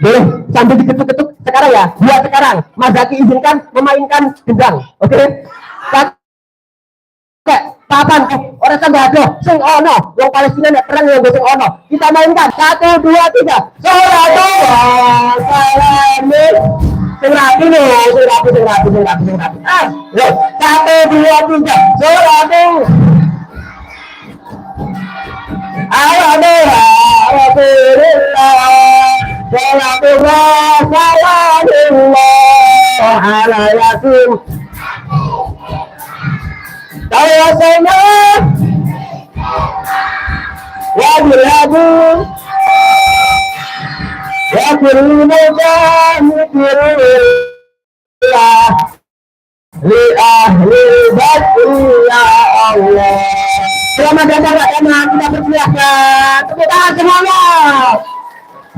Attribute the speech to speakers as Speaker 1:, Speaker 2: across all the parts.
Speaker 1: Boleh sambil diketuk-ketuk sekarang ya. Buat sekarang. Mas Zaki izinkan memainkan gendang. Oke? Papan orang tambah adoh sing ono wong Palestina nek perang yang sing ono kita mainkan 1 2 3 salatu salamin sing rapi lho sing rapi lho 1 2 3 salatu ala rasulillah salatullah salamullah ala yasin tawassaina wa bilabu wa kulluka mikrillah li ahli badri ya Allah. Selamat datang teman-teman, kita persilakan tepuk tangan semuanya.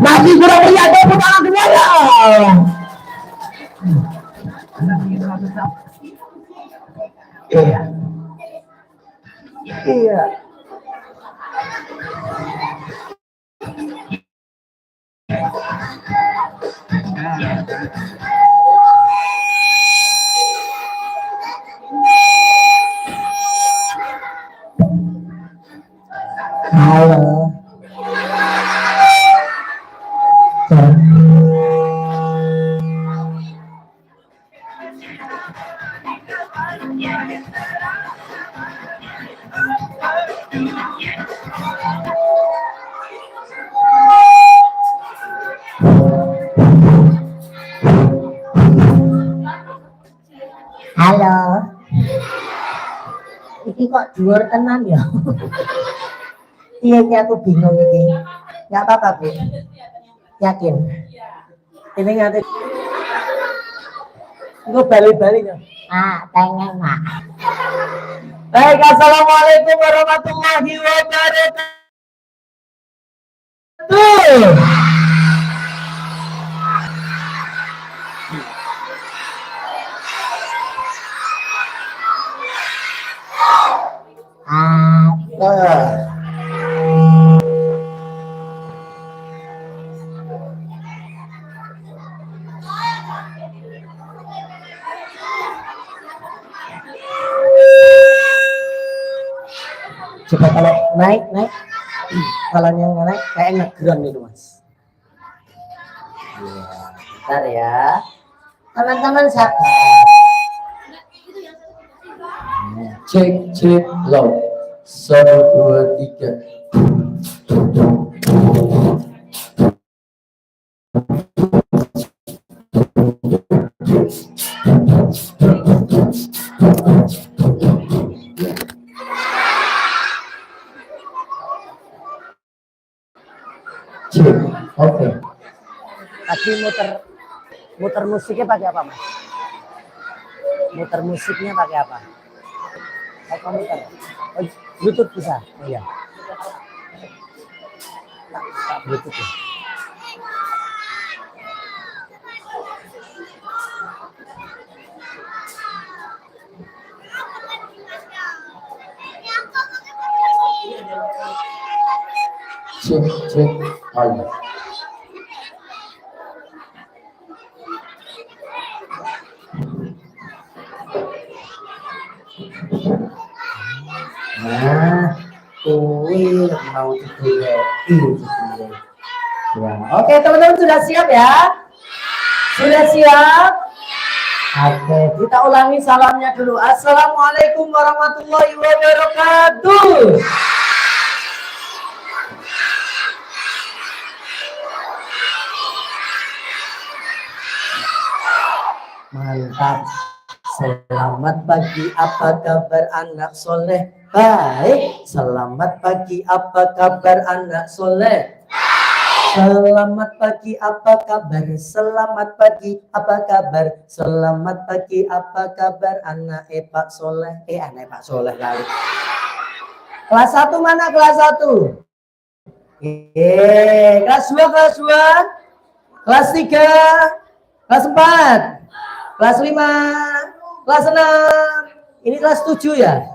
Speaker 1: Masih kurang meriah, tepuk tangan semuanya. Iya. Iya. Halo. Halo. Iki kok dhuwur tenan ya? Iya, aku bingung ini. Nggak apa-apa, Bu. Yakin? Ini ngerti. Gue balik-balik ya? Pengen, Mak. Baik, assalamualaikum warahmatullahi wabarakatuh. Coba kalau naik, kalau yang naik kayak ngeground itu Mas. Bentar ya, teman-teman sabar. Cek low 1 2 3. Oke. Tadi muter musiknya pakai apa, Mas? Muter musiknya pakai apa? Pakai muter. Oh, Bluetooth bisa. Oh iya. Bluetooth ya. Cek. Ayo. Nah, mau tidur ya. Oke, teman-teman sudah siap ya? Sudah siap? Oke, kita ulangi salamnya dulu. Assalamualaikum warahmatullahi wabarakatuh. Mantap. Selamat pagi, apa kabar anak soleh? Baik. Selamat pagi, apa kabar anak soleh? Selamat pagi, apa kabar? Selamat pagi, apa kabar? Selamat pagi, apa kabar anak Pak Soleh? Anak Pak Soleh lalu. Kelas 1 mana kelas 1? Kelas 2, kelas 2? Kelas 3? Kelas 4? Kelas 5, kelas 6, ini kelas 7 ya?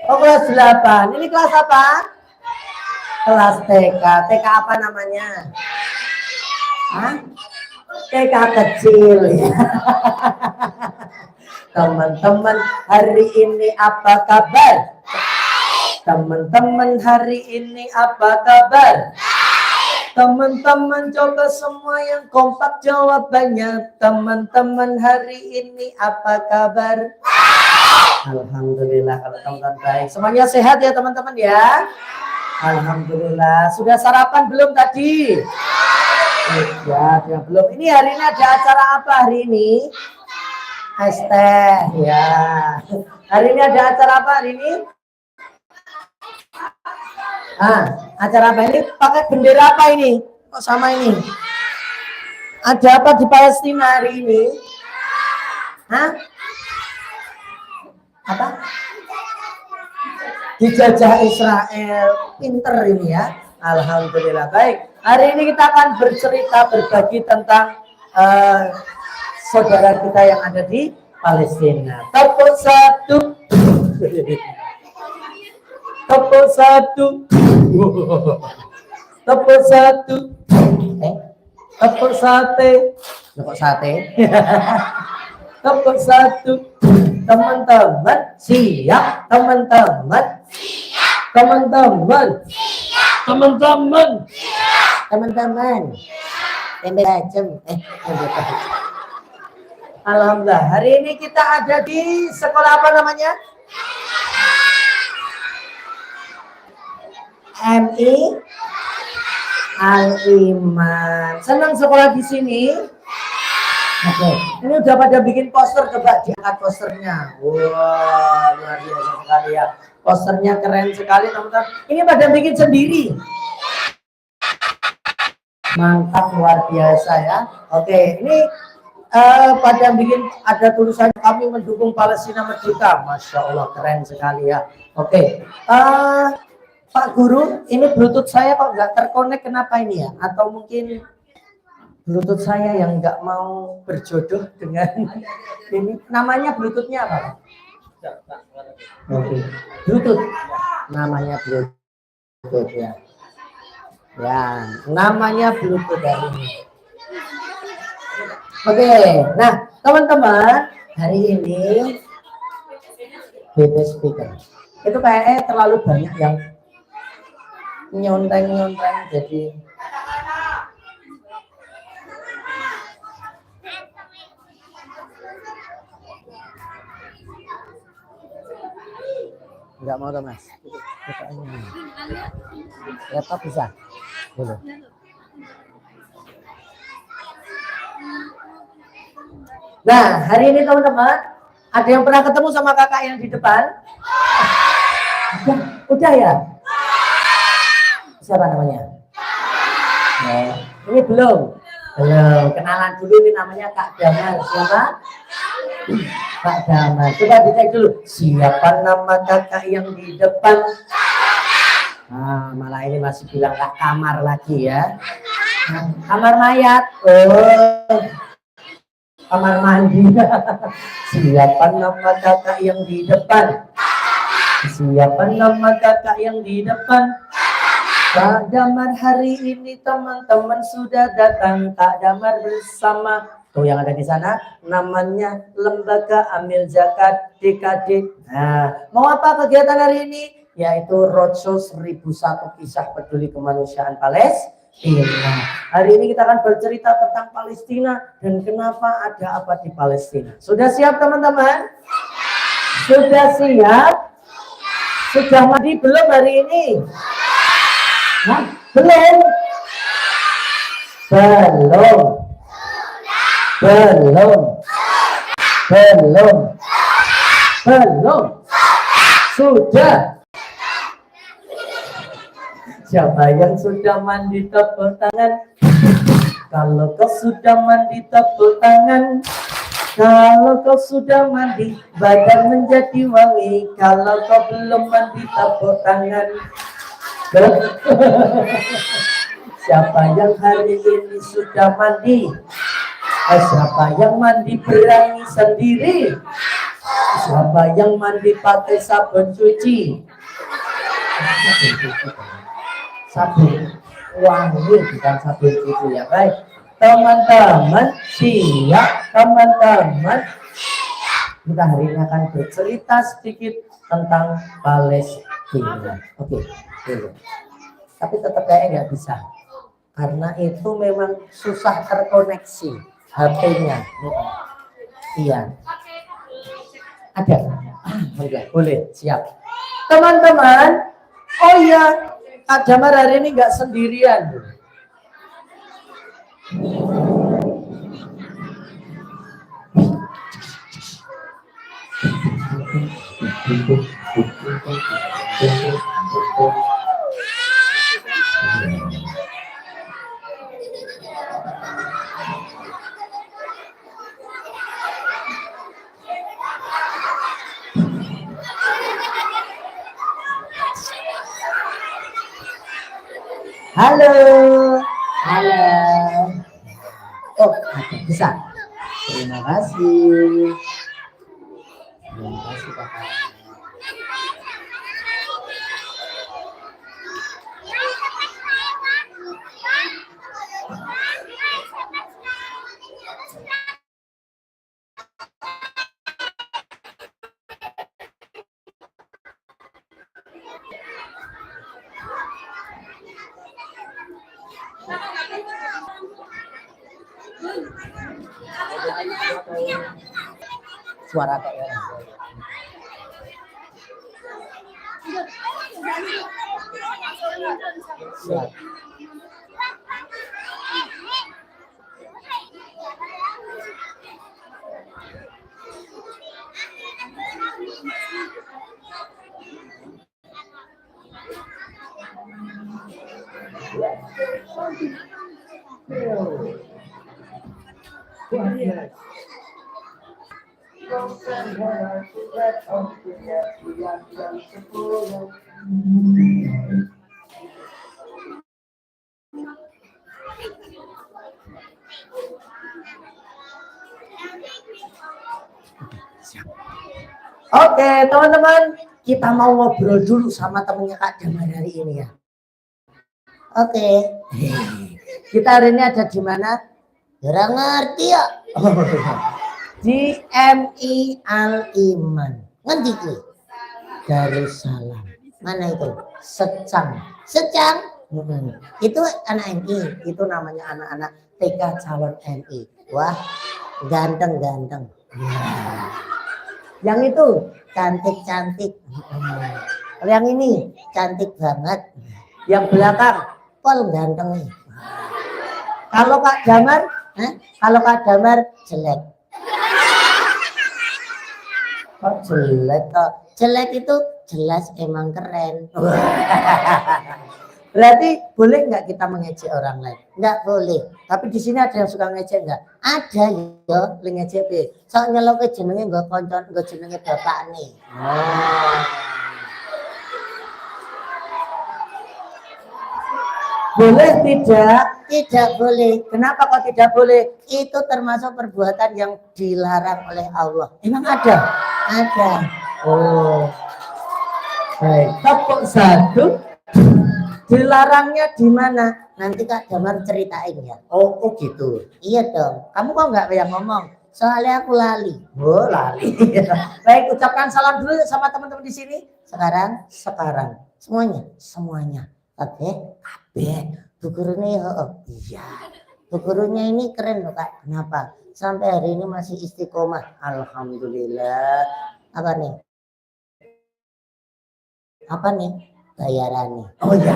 Speaker 1: Oh kelas 8, ini kelas apa? Kelas TK. TK apa namanya? Hah? TK kecil ya. Teman-teman, hari ini apa kabar? Teman-teman, hari ini apa kabar? Teman-teman, coba semua yang kompak jawabannya. Teman-teman, hari ini apa kabar? Alhamdulillah, kalau teman-teman baik. Semuanya sehat ya teman-teman ya? Alhamdulillah. Sudah sarapan belum tadi? Ya, belum. Ini hari ini ada acara apa hari ini? ST ya. Hari ini ada acara apa hari ini? Acara apa ini? Pakai bendera apa ini? Kok sama ini? Ada apa di Palestina hari ini? Apa? Dijajah Israel. Pinter ini ya. Alhamdulillah. Baik. Hari ini kita akan bercerita, berbagi tentang saudara kita yang ada di Palestina. Tepuk satu. Tepuk satu. Tepuk satu. Tepuk sate. Tepuk sate. Tepuk satu. Teman-teman siap. Teman-teman. Teman-teman. Teman-teman. Teman-teman. Alhamdulillah. Hari ini kita ada di sekolah apa namanya? MI Al-Iman. Senang sekolah di sini? Oke. Ini udah pada bikin poster, coba diangkat posternya. Wah, luar biasa sekali ya. Posternya keren sekali teman-teman. Ini pada bikin sendiri. Mantap, luar biasa ya. Oke, ini pada bikin ada tulisan kami mendukung Palestina Merdeka. Masya Allah, keren sekali ya. Oke. Pak Guru, ini Bluetooth saya kok nggak terkonek, kenapa ini ya? Atau mungkin Bluetooth saya yang nggak mau berjodoh dengan ini. Namanya Bluetoothnya apa? Oke. Bluetooth. Namanya Bluetooth ya. Ya, namanya Bluetooth dari ini. Oke, nah teman-teman, hari ini BB speaker itu kayaknya terlalu banyak yang nyonteng-nyonteng, jadi nggak mau tuh mas. Laptop bisa? Boleh. Nah, hari ini teman-teman, ada yang pernah ketemu sama kakak yang di depan? Udah ya? Siapa namanya? Nah, ini belum. Belum. Kenalan dulu, ini namanya Kak Damal. Siapa? Kak Damal. Coba dicek dulu. Siapa nama kakak yang di depan? Nah, malah ini masih bilang Kak kamar lagi ya. Nah, kamar mayat. Oh. Kamar mandi. Siapa nama kakak yang di depan? Siapa nama kakak yang di depan? Kak Damar hari ini teman-teman sudah datang. Kak Damar bersama tuh yang ada di sana namanya Lembaga Amil Zakat DKD. Nah, mau apa kegiatan hari ini? Yaitu Roadshow 1001 Kisah Peduli Kemanusiaan Palestina. Hari ini kita akan bercerita tentang Palestina dan kenapa ada apa di Palestina. Sudah siap teman-teman? Sudah siap? Sudah mandi belum hari ini? Hah? Belum? Belum. Belum. Belum. Belum. Sudah. Siapa yang sudah mandi tepuk tangan? Kalau kau sudah mandi tepuk tangan. Kalau kau sudah mandi badan menjadi wangi. Kalau kau belum mandi tepuk tangan. Siapa yang hari ini sudah mandi? Siapa yang mandi berani sendiri? Siapa yang mandi pakai sabun cuci? sabun wangi, bukan sabun itu ya. Baik, teman-teman siap, teman-teman. Kita hari ini akan bercerita sedikit tentang Palestina. Oke, dulu. Tapi tetap kayaknya nggak bisa, karena itu memang susah terkoneksi HP-nya. Iya. Ada? Boleh, siap. Teman-teman, oh iya, Kak Damar hari ini nggak sendirian. Halo, halo. Oh, bisa. Terima kasih. Terima kasih, Kakak. Suara kayak siap. Oke, teman-teman, kita mau ngobrol dulu sama temennya Kak Damar hari ini ya. Oke. Kita hari ini ada di mana? Kurang ngerti ya. Di MI Al Iman. Ngerti ku? Darussalam. Mana itu? Secang. Secang? Itu anak MI. Itu namanya anak-anak TK calon MI. Wah, ganteng-ganteng. Yang itu cantik-cantik. Yang ini cantik banget. Yang belakang pol ganteng. Kalau Kak Damar, kalau Kak Damar jelek. Kok jelek kok? Jelek itu jelas emang keren. Berarti boleh nggak kita mengejek orang lain? Nggak boleh. Tapi di sini ada yang suka ngejek nggak? Ada ya, ngejek. Soalnya lo ke jenenge nggak koncon, nggak jenenge bapak nih. Boleh tidak? Tidak boleh. Kenapa kok tidak boleh? Itu termasuk perbuatan yang dilarang oleh Allah. Emang ada? Ada. Oh. Baik. Tepuk satu. Dilarangnya di mana? Nanti Kak Damar ceritain ya. Oh gitu. Iya dong. Kamu kok nggak yang ngomong? Soalnya aku lali. Oh lali. Baik, ucapkan salam dulu sama teman-teman di sini. Sekarang. Semuanya. Oke. Bu gurunya ya, iya. Bu gurunya ini keren loh Kak. Kenapa? Sampai hari ini masih istiqomah. Alhamdulillah. Apa nih? Bayarannya. Oh ya.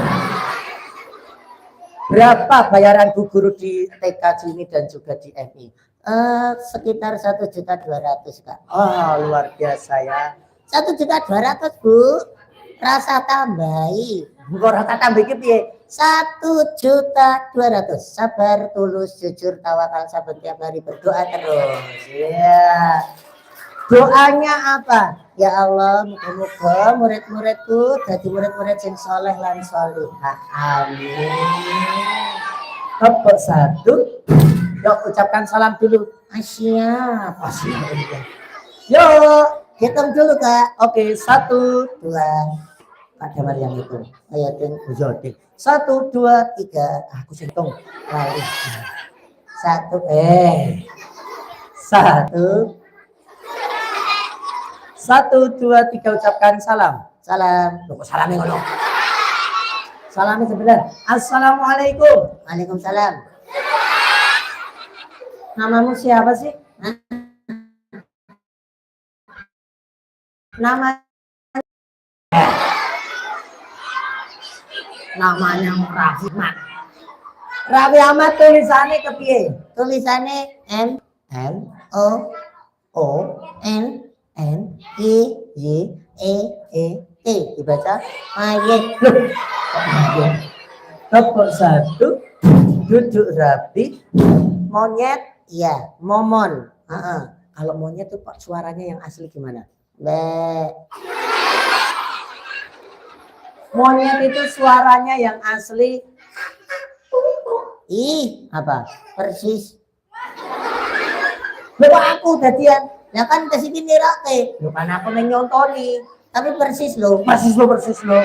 Speaker 1: Berapa bayaran bu guru di TK sini dan juga di MI? Sekitar 1.200.000 Kak. Oh luar biasa ya. 1.200.000 Bu. Rasa tambahi. Kok rasa tambahi piye? 1.200.000. Sabar, tulus, jujur, tawakal, sabar tiap hari berdoa terus. Ya. Doanya apa? Ya Allah, moga-moga murid-muridku jadi murid-murid yang soleh lan solihah. Amin. Tepuk satu. Yuk ucapkan salam dulu. Siap. Yuk hitung dulu Kak. Oke, 1, 2. Pak Damar yang itu.
Speaker 2: Ayo ting.
Speaker 1: Jodik. 1, 2, 3. Aku hitung. Lalu. 1. 1, 2, 3 ucapkan salam.
Speaker 2: Salam.
Speaker 1: Loh, salamnya ngono. Salamnya sebentar. Assalamualaikum.
Speaker 2: Waalaikumsalam.
Speaker 1: Namamu siapa sih?
Speaker 2: Hah?
Speaker 1: Namanya Raffi Ahmad. Raffi Ahmad tulisannya kepiye?
Speaker 2: Tulisannya N
Speaker 1: O
Speaker 2: O N
Speaker 1: Y
Speaker 2: E
Speaker 1: T dibaca
Speaker 2: Mayit.
Speaker 1: tepuk 1 duduk rapi
Speaker 2: Monyet. Iya.
Speaker 1: momon. Kalau monyet tuh Pak suaranya yang asli gimana?
Speaker 2: Be.
Speaker 1: Monyet itu suaranya yang asli
Speaker 2: Ih,
Speaker 1: apa?
Speaker 2: persis.
Speaker 1: Loh aku tadian.
Speaker 2: Ya kan kesini nirake.
Speaker 1: Loh kan aku nyontoni.
Speaker 2: Tapi persis loh.
Speaker 1: Persis lo.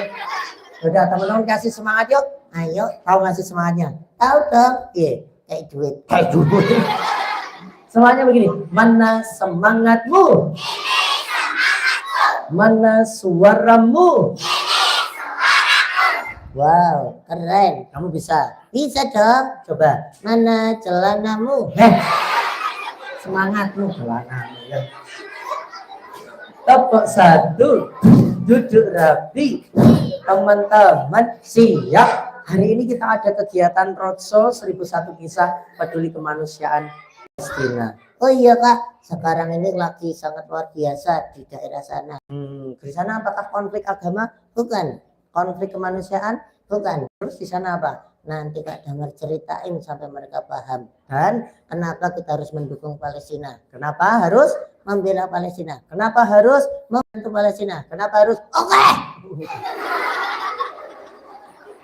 Speaker 1: Udah teman-teman kasih semangat yuk.
Speaker 2: Ayo.
Speaker 1: Tahu ngasih semangatnya?
Speaker 2: Tahu dong.
Speaker 1: Iya.
Speaker 2: Kayak duit.
Speaker 1: Kayak dulu. Semuanya begini. Mana semangatmu? Mana suaramu?
Speaker 2: Wow, keren.
Speaker 1: Kamu bisa.
Speaker 2: Bisa dong.
Speaker 1: Coba.
Speaker 2: Mana celanamu?
Speaker 1: Semangatmu celanamu ya. Tepuk 1. Duduk rapi. Teman-teman siap. Hari ini kita ada kegiatan roadshow 1001 kisah peduli kemanusiaan Palestina.
Speaker 2: Oh iya Kak, sekarang ini lagi sangat luar biasa di daerah sana.
Speaker 1: Di sana apakah konflik agama?
Speaker 2: Bukan,
Speaker 1: Konflik kemanusiaan?
Speaker 2: bukan.
Speaker 1: Terus di sana apa?
Speaker 2: Nanti Kak Damar ceritain sampai mereka paham. Dan kenapa kita harus mendukung Palestina?
Speaker 1: Kenapa harus
Speaker 2: Membela Palestina.
Speaker 1: Kenapa harus
Speaker 2: Membantu Palestina.
Speaker 1: Kenapa harus?
Speaker 2: Oke.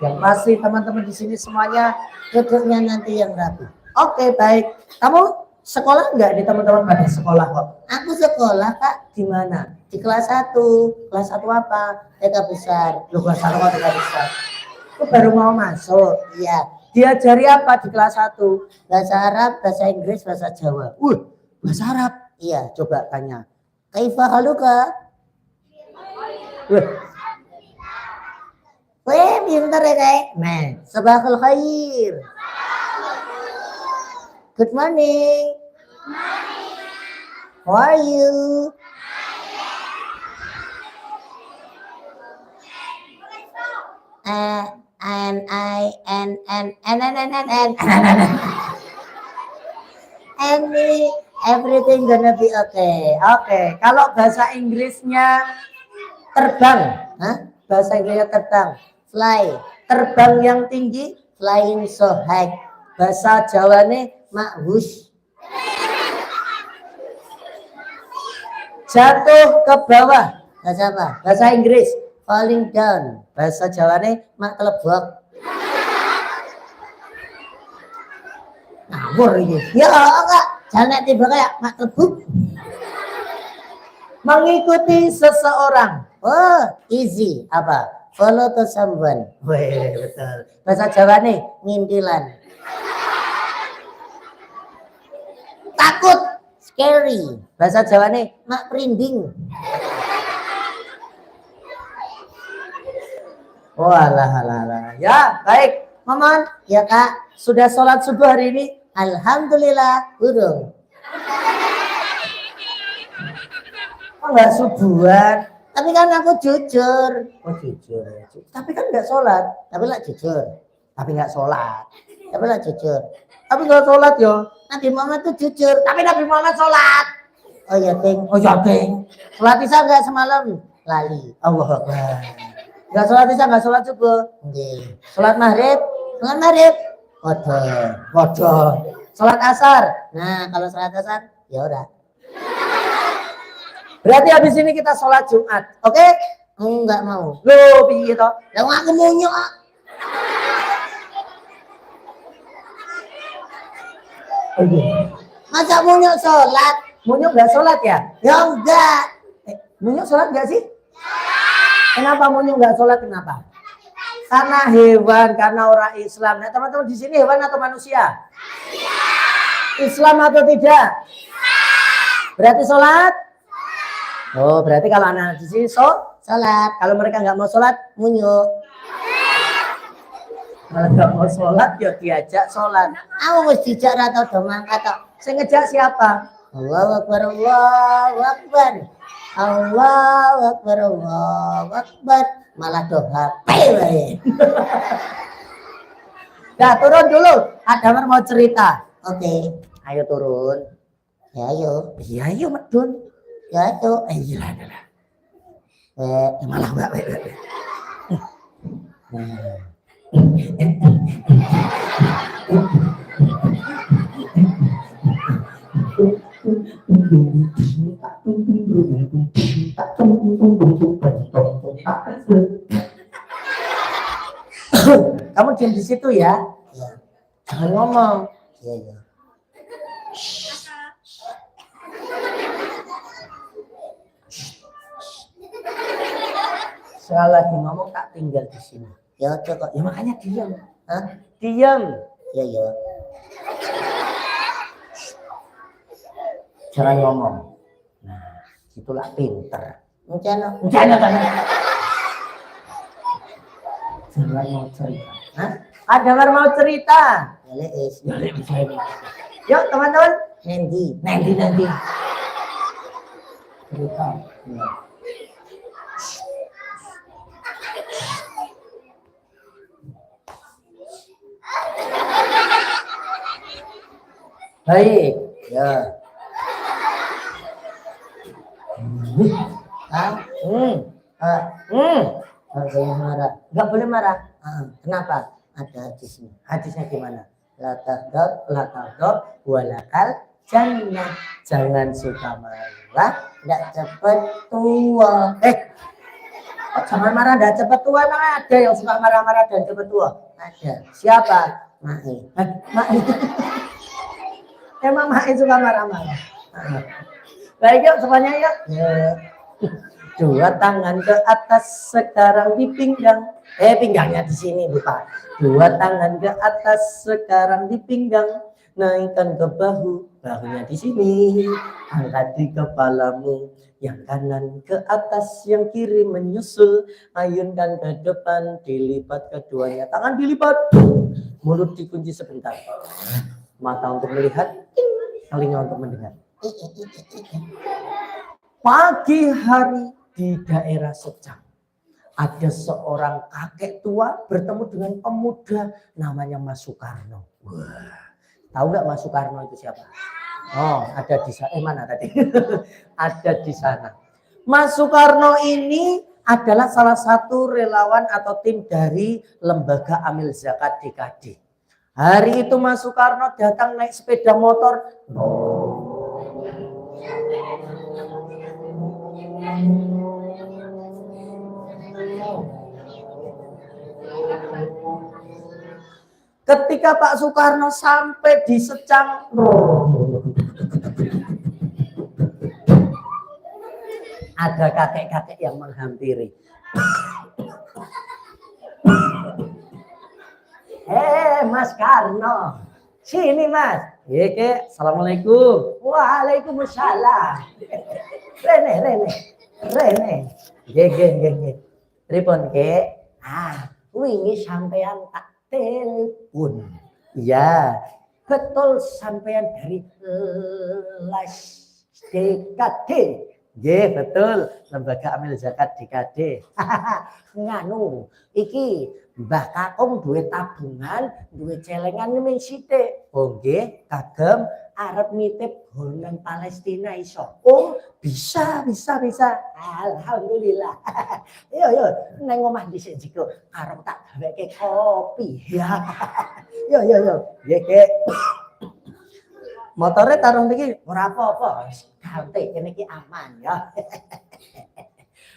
Speaker 1: Yang pasti teman-teman di sini semuanya.
Speaker 2: Duduknya nanti yang rapi.
Speaker 1: Oke, baik. Kamu sekolah nggak di teman-teman pada sekolah kok?
Speaker 2: Aku sekolah Kak
Speaker 1: Di mana?
Speaker 2: di kelas 1.
Speaker 1: Kelas 1 apa?
Speaker 2: TK besar.
Speaker 1: Lu kelas 1 kok tidak bisa. Aku baru mau masuk.
Speaker 2: Iya.
Speaker 1: Diajari apa di kelas 1?
Speaker 2: Bahasa Arab, bahasa Inggris, bahasa Jawa.
Speaker 1: Bahasa Arab.
Speaker 2: Iya.
Speaker 1: Coba tanya.
Speaker 2: Kaifa haluka?
Speaker 1: Wih,
Speaker 2: Weh, pintar ya Kak.
Speaker 1: nah,
Speaker 2: Sabahul khair. Good morning. How are you? And everything gonna be okay.
Speaker 1: Oke. Kalau bahasa Inggrisnya terbang.
Speaker 2: Hah?
Speaker 1: Bahasa Inggrisnya terbang.
Speaker 2: Fly.
Speaker 1: Terbang yang tinggi.
Speaker 2: Flying so high.
Speaker 1: Bahasa Jawane
Speaker 2: Makhus.
Speaker 1: jatuh ke bawah.
Speaker 2: Bahasa apa?
Speaker 1: Bahasa Inggris.
Speaker 2: Falling down.
Speaker 1: Bahasa Jawane
Speaker 2: Mak kelebok.
Speaker 1: ngawur ini.
Speaker 2: Ya enggak. Jangan tiba kayak mak kelebuk.
Speaker 1: Mengikuti seseorang.
Speaker 2: Oh, easy. Apa? Follow to someone.
Speaker 1: Weh, betul. Bahasa Jawane
Speaker 2: Ngintilan. Takut. Scary.
Speaker 1: bahasa Jawane
Speaker 2: Mak perinding.
Speaker 1: walah alah. Ya, baik. Maman,
Speaker 2: Ya Kak.
Speaker 1: sudah sholat subuh hari ini?
Speaker 2: Alhamdulillah. Burung.
Speaker 1: Kok nggak subuhan?
Speaker 2: Tapi kan aku jujur.
Speaker 1: Oh jujur. Tapi kan nggak sholat.
Speaker 2: Tapi lah jujur.
Speaker 1: Tapi nggak sholat.
Speaker 2: Tapi lah jujur.
Speaker 1: Tapi nggak sholat yo.
Speaker 2: Nabi Muhammad tuh jujur.
Speaker 1: Tapi Nabi Muhammad sholat.
Speaker 2: Oh ya Ting.
Speaker 1: Oh ya Beng.
Speaker 2: Sholat isya nggak semalam? Lali.
Speaker 1: Allah Akbar. Nggak sholat isya, nggak sholat subuh.
Speaker 2: Nggih.
Speaker 1: Sholat maghrib.
Speaker 2: Sholat maghrib.
Speaker 1: Waduh. Sholat asar.
Speaker 2: Nah, kalau sholat asar ya udah.
Speaker 1: Berarti habis ini kita sholat Jumat. Oke?
Speaker 2: Enggak mau.
Speaker 1: Loh, piye toh?
Speaker 2: Lah aku mau nyok.
Speaker 1: Oh iya.
Speaker 2: Masa mau nyok sholat?
Speaker 1: Munyuk nggak sholat ya?
Speaker 2: Ya enggak.
Speaker 1: Munyuk sholat nggak sih? Kenapa monyet nggak sholat? Kenapa? Karena hewan, karena orang Islam. Nah, teman-teman di sini hewan atau manusia? Islam atau tidak? Berarti sholat? Oh, berarti kalau anak di sini sholat. Kalau mereka nggak mau sholat, munyuk. Kalau nggak mau sholat, ya diajak sholat.
Speaker 2: Aku mesti dijak atau domang kata.
Speaker 1: Saya ngejak siapa?
Speaker 2: Allahu Akbar, Allahu Akbar. Allahu Akbar, Allahu Akbar. Malah doa.
Speaker 1: Nah, turun dulu. Adamar mau cerita.
Speaker 2: Oke.
Speaker 1: Ayo turun.
Speaker 2: Ya ayo.
Speaker 1: Iya, ayo medun.
Speaker 2: Ya ayo.
Speaker 1: Iya, malah enggak. Kamu diam di situ ya.
Speaker 2: Ya.
Speaker 1: Jangan ngomong.
Speaker 2: Ya ya.
Speaker 1: Saya lagi ngomong tak tinggal di sini.
Speaker 2: Ya kok.
Speaker 1: Ya makanya diam.
Speaker 2: Hah?
Speaker 1: Diam.
Speaker 2: Ya ya.
Speaker 1: Jangan ngomong. Nah, itulah pinter.
Speaker 2: Jangan.
Speaker 1: Jangan. Jangan mau cerita. Hah? Adamar mau cerita.
Speaker 2: Ya lees.
Speaker 1: Yuk teman-teman.
Speaker 2: Nanti.
Speaker 1: Nanti. Cerita. Ya. Baik.
Speaker 2: Ya. Ah. Nggak boleh marah.
Speaker 1: Nggak boleh marah.
Speaker 2: Kenapa? Ada hadisnya.
Speaker 1: Hadisnya gimana?
Speaker 2: La tahdab,
Speaker 1: Latadop walakal jannah. Jangan suka marah.
Speaker 2: nggak cepet tua.
Speaker 1: Jangan marah dan cepat tua. Emang ada yang suka marah-marah dan cepat tua?
Speaker 2: Ada.
Speaker 1: Siapa?
Speaker 2: Mai.
Speaker 1: Mai. Emang Mai suka marah-marah. Baik yuk semuanya yuk.
Speaker 2: Ya.
Speaker 1: Dua tangan ke atas sekarang di pinggang. Pinggangnya di sini lupa. Dua tangan ke atas sekarang di pinggang. Naikkan ke bahu, bahunya di sini. Angkat di kepalamu. Yang kanan ke atas, yang kiri menyusul. Ayunkan ke depan, dilipat keduanya. Tangan dilipat. Mulut dikunci sebentar. Mata untuk melihat, telinga untuk mendengar. Pagi hari di daerah Secang, ada seorang kakek tua bertemu dengan pemuda namanya Mas Soekarno. Wah, tahu nggak Mas Soekarno itu siapa? Oh, ada di sana. Mana tadi? Ada di sana. Mas Soekarno ini adalah salah satu relawan atau tim dari Lembaga Amil Zakat DKD. Hari itu Mas Soekarno datang naik sepeda motor. Ketika Pak Soekarno sampai di Secang, ada kakek-kakek yang menghampiri. Mas Karno, sini Mas. Iya, Assalamualaikum. Waalaikumsalam. Rene. Geng. Telepon ke. Wingi sampean tak telepon. Iya, betul sampean dari Les DKD. Nggih, betul, Lembaga Amil Zakat DKD. Nganu, iki Mbah Kakung duwe tabungan, duwe celengan ning sithik. Oh nggih, kagem arep nitip honan Palestina iso. Oh, bisa. Alhamdulillah. Yo, nang omah dhisik jiko arep tak gaweke kopi. Ya. Yo. Nggih, Kek. Motore taruh niki ora apa-apa. Ganti kene iki aman ya.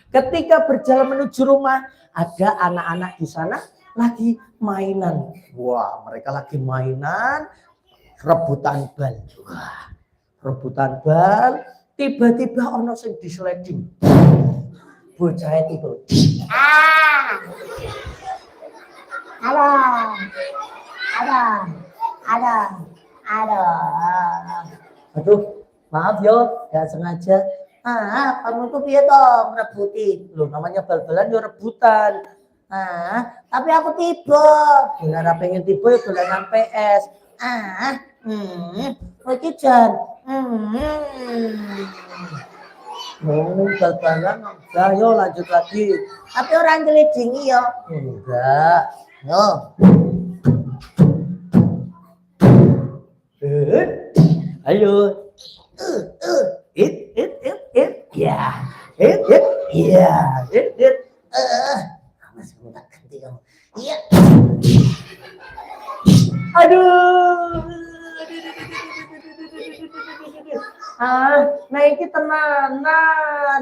Speaker 1: Ketika berjalan menuju rumah, ada anak-anak di sana lagi mainan. Wah, mereka lagi mainan rebutan bal. Wah, rebutan bal, tiba-tiba ono sing disleding. bocah tiba. Aduh, maaf yo, gak sengaja.
Speaker 2: Kamu tuh piye toh ngerebuti?
Speaker 1: Loh, namanya bal-balan yo rebutan.
Speaker 2: Tapi aku tiba.
Speaker 1: Bila pengen tiba ya dolanan PS.
Speaker 2: Iki jan.
Speaker 1: Bal-balan. Nah, yo lanjut lagi.
Speaker 2: Tapi orang jelidingi yo.
Speaker 1: Enggak.
Speaker 2: Yo.
Speaker 1: Ayo. It. Ya. It. Ya. It.
Speaker 2: Masih mau tak ganti kamu. Iya.
Speaker 1: Aduh. Nah iki tenanan.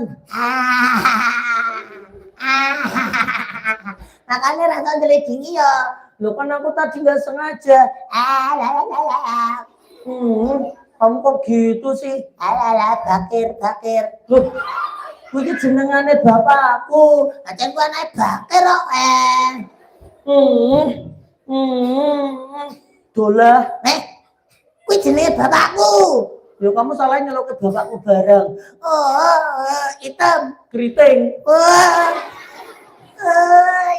Speaker 2: Makanya rasa jelidingi yo.
Speaker 1: Loh kan aku tadi nggak sengaja. Kamu kok gitu sih?
Speaker 2: Bakir.
Speaker 1: Loh, ini jenengane bapakku.
Speaker 2: Aja gua naik bakir kok.
Speaker 1: Dolah.
Speaker 2: Kuwi jenenge bapakku.
Speaker 1: Yo kamu salah nyelok ke bapakku bareng.
Speaker 2: Hitam.
Speaker 1: Keriting.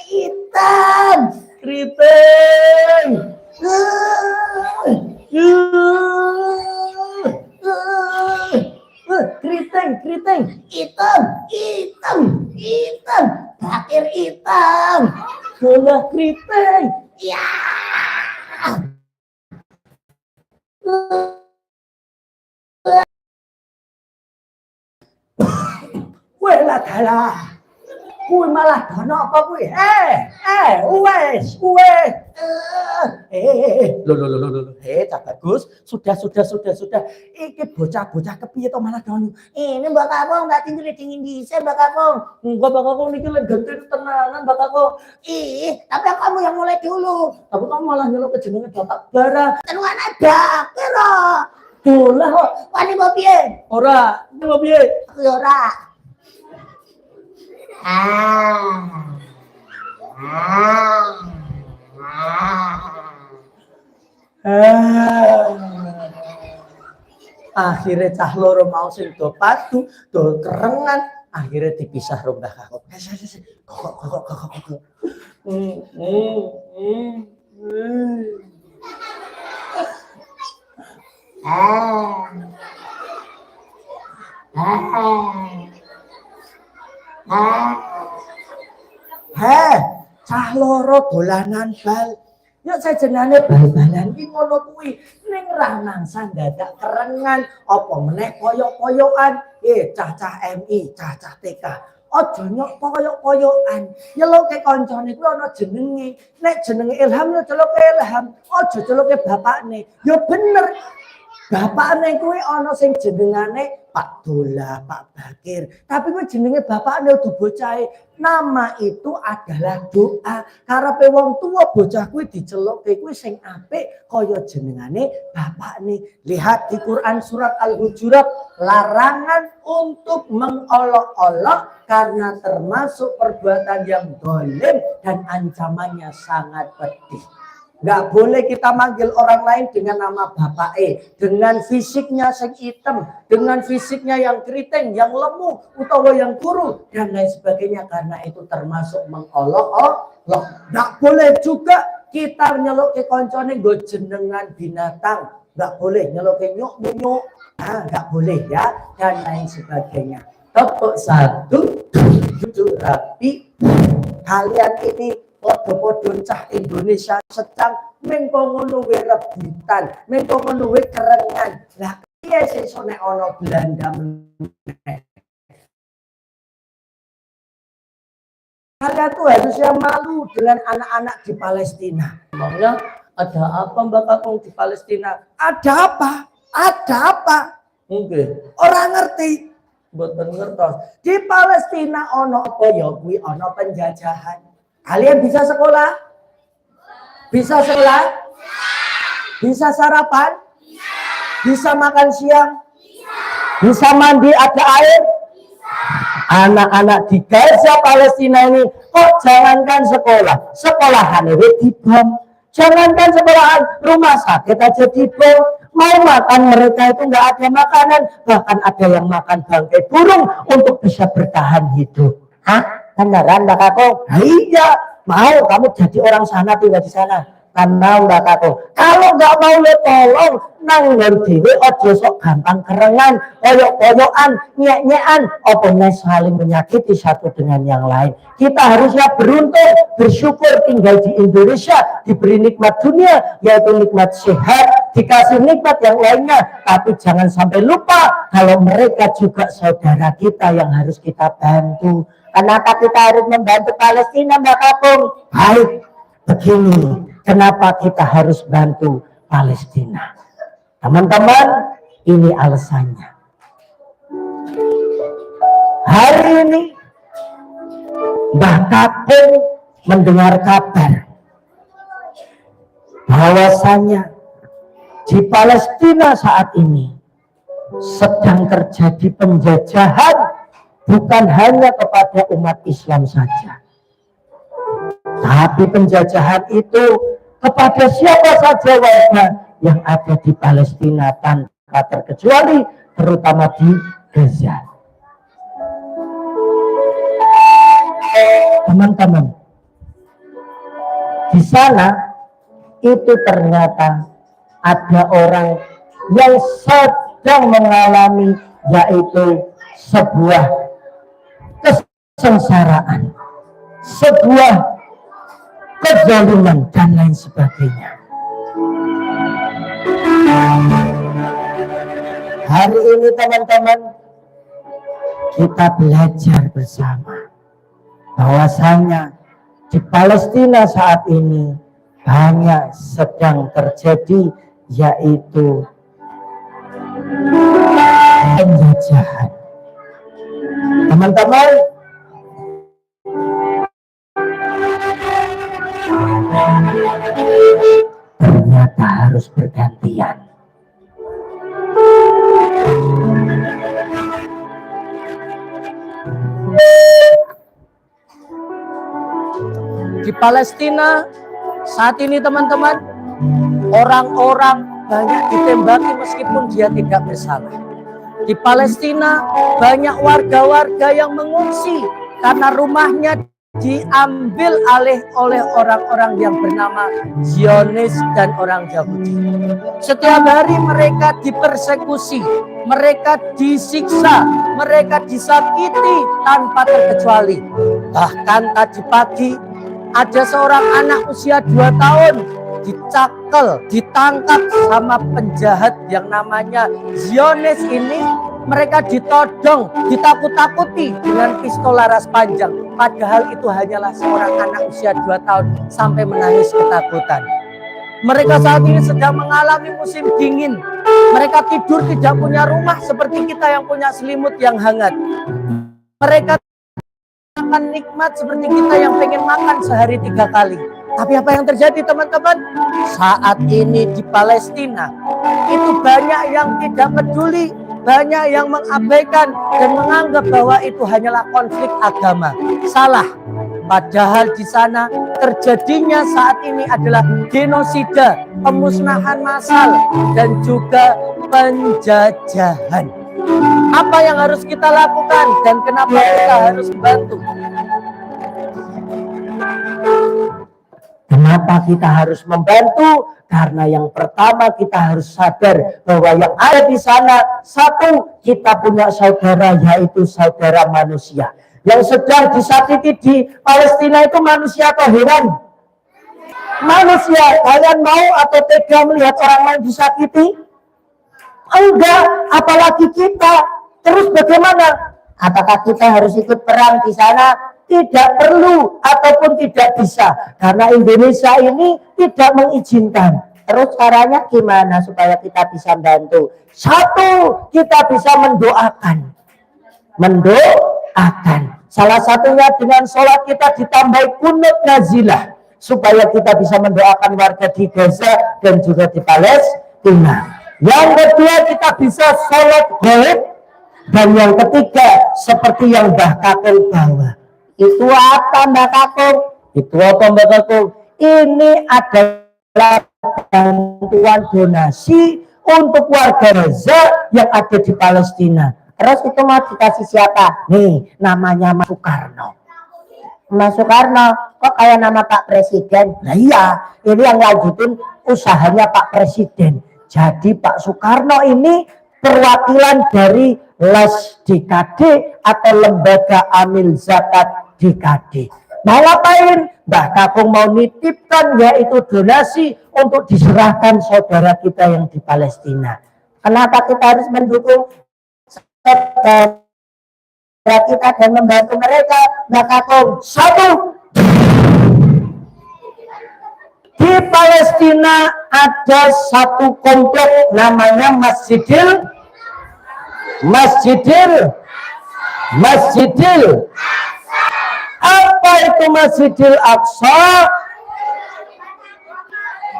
Speaker 2: Hitam.
Speaker 1: Keriting. Keriting.
Speaker 2: Hitam. Bakir hitam.
Speaker 1: Dolah keriting.
Speaker 2: Ya.
Speaker 1: Weh lah dalah. Kuwi malah dono apa kuwi? Wes. Loh. Cak Bagus, sudah. Iki bocah-bocah kepiye to malah dono.
Speaker 2: Ini Mbak Kakong tak tinggal dingin dhisik Mbak Kakong.
Speaker 1: Enggak bakal kok niki lek ganti tenanan bakal kok.
Speaker 2: Tapi kamu yang mulai dulu.
Speaker 1: Tapi kamu malah nyelok ke jenenge bapak bara.
Speaker 2: Tenuane bakir kok.
Speaker 1: Dolah kok.
Speaker 2: Wani mau piye?
Speaker 1: Ora, mau piye?
Speaker 2: Aku ya ora.
Speaker 1: Akhirnya cah loro mau sing do padu, do kerengan, akhirnya dipisah rombah kakok. Kok. Cah loro dolanan bal. Ya sajenane bal-balan iki ngono kuwi. Ning ra nangsa dadak kerengan, apa meneh koyok-koyokan. Cah-cah MI, cah-cah TK. Aja nyok koyok-koyokan. Nyeluke kancane kuwi ana jenenge. Nek jenenge Ilham ya celuke Ilham. Aja celuke bapakne. Ya bener. Bapakne kuwi ana sing jenengane Pak Dola, Pak Bakir. Tapi kuwi jenenge bapakne udah bocahe. Nama itu adalah doa. Karepe wong tua bocah kuwi diceluke kuwi sing apik kaya jenengane bapakne. Lihat di Quran surat Al-Hujurat, larangan untuk mengolok-olok karena termasuk perbuatan yang dolim dan ancamannya sangat pedih. Nggak boleh kita manggil orang lain dengan nama bapake, dengan fisiknya sing hitam, dengan fisiknya yang keriting, yang lemu, utawa yang kuru, dan lain sebagainya, karena itu termasuk mengolok-olok. Nggak boleh juga kita nyeluk ke koncone nggo jenengan binatang, nggak boleh nyeluk ke nyuk, nggak boleh ya, dan lain sebagainya. Tepuk satu, duduk rapi, kalian ini podo-podo cah Indonesia secang mengko ngono wae rebutan, mengko ngono wae kerengan. Lah piye sesuk nek ana Belanda meneh? Kalian tuh harusnya malu dengan anak-anak di Palestina. Emangnya ada apa Mbak Kakung di Palestina? Ada apa? Mungkin orang ngerti. Mboten ngertos. Di Palestina ono apa ya kuwi ono penjajahan. Kalian bisa sekolah? Bisa sekolah? Bisa sarapan? Bisa makan siang? Bisa mandi ada air? Anak-anak di Gaza Palestina ini kok jangankan sekolah, sekolahan itu dibom. Jangankan sekolahan, rumah sakit aja dibom. Mau makan mereka itu nggak ada makanan, bahkan ada yang makan bangkai burung untuk bisa bertahan hidup.
Speaker 2: Hah? Beneran Mbak Kako?
Speaker 1: Nah, iya, mau kamu jadi orang sana tinggal di sana.
Speaker 2: Kan mau Mbak Kako.
Speaker 1: Kalau nggak mau ya tolong nanggur dewe ojo sok gampang kerengan, koyok-koyokan, nyek-nyekan, opone saling menyakiti satu dengan yang lain. Kita harusnya beruntung, bersyukur tinggal di Indonesia, diberi nikmat dunia, yaitu nikmat sehat, dikasih nikmat yang lainnya. Tapi jangan sampai lupa kalau mereka juga saudara kita yang harus kita bantu.
Speaker 2: Kenapa kita harus membantu Palestina Mbak Kakung?
Speaker 1: Baik, begini. Kenapa kita harus bantu Palestina? Teman-teman, ini alasannya. Hari ini, Mbah Kakung mendengar kabar bahwasanya di Palestina saat ini sedang terjadi penjajahan bukan hanya kepada umat Islam saja, tapi penjajahan itu kepada siapa saja warga yang ada di Palestina tanpa terkecuali, terutama di Gaza. Teman-teman, di sana itu ternyata ada orang yang sedang mengalami yaitu sebuah kesengsaraan, sebuah kezaliman dan lain sebagainya. Hari ini teman-teman, kita belajar bersama bahwasanya di Palestina saat ini banyak sedang terjadi yaitu penjajahan. Teman-teman, ternyata harus bergantian. Di Palestina saat ini teman-teman, orang-orang banyak ditembaki meskipun dia tidak bersalah. Di Palestina banyak warga-warga yang mengungsi karena rumahnya diambil alih oleh orang-orang yang bernama Zionis dan orang Yahudi. Setiap hari mereka dipersekusi, mereka disiksa, mereka disakiti tanpa terkecuali. Bahkan tadi pagi ada seorang anak usia 2 tahun dicakel, ditangkap sama penjahat yang namanya Zionis ini. Mereka ditodong, ditakut-takuti dengan pistol laras panjang. Padahal itu hanyalah seorang anak usia 2 tahun sampai menangis ketakutan. Mereka saat ini sedang mengalami musim dingin. Mereka tidur tidak punya rumah seperti kita yang punya selimut yang hangat. Mereka makan nikmat seperti kita yang pengen makan sehari 3 kali. Tapi apa yang terjadi teman-teman? Saat ini di Palestina itu banyak yang tidak peduli, banyak yang mengabaikan dan menganggap bahwa itu hanyalah konflik agama. Salah. Padahal di sana terjadinya saat ini adalah genosida, pemusnahan massal dan juga penjajahan. Apa yang harus kita lakukan dan kenapa kita harus bantu? Kenapa kita harus membantu? Karena yang pertama kita harus sadar bahwa yang ada di sana, satu, kita punya saudara yaitu saudara manusia. Yang sedang disakiti di Palestina itu manusia atau hewan? Manusia. Kalian mau atau tega melihat orang lain disakiti? Enggak, apalagi kita. Terus bagaimana?
Speaker 2: Apakah kita harus ikut perang di sana?
Speaker 1: Tidak perlu ataupun tidak bisa, karena Indonesia ini tidak mengizinkan.
Speaker 2: Terus caranya gimana supaya kita bisa bantu?
Speaker 1: Satu, kita bisa mendoakan. Mendoakan. Salah satunya dengan sholat kita ditambah kunut nazilah, supaya kita bisa mendoakan warga di Gaza dan juga di Palestina. Yang kedua, kita bisa sholat gaib Dan yang ketiga, seperti yang Mbah Kakung bawa.
Speaker 2: Itu apa Mbak Kakung?
Speaker 1: Itu apa Mbak Kakung? Ini adalah bantuan donasi untuk warga Gaza yang ada di Palestina.
Speaker 2: Terus itu mau dikasih siapa?
Speaker 1: Nih, namanya Mas Soekarno.
Speaker 2: Mas Soekarno, kok kayak nama Pak Presiden?
Speaker 1: Nah iya, ini yang lanjutin usahanya Pak Presiden. Jadi Pak Soekarno ini perwakilan dari LAS DKD atau Lembaga Amil Zakat DKD. Mau ngapain? Mbah Kakung mau nitipkan yaitu donasi untuk diserahkan saudara kita yang di Palestina.
Speaker 2: Kenapa kita harus mendukung saudara kita dan membantu mereka, Mbak Kakung?
Speaker 1: Satu, di Palestina ada satu komplek namanya Masjidil. Apa itu Masjidil Aqsa?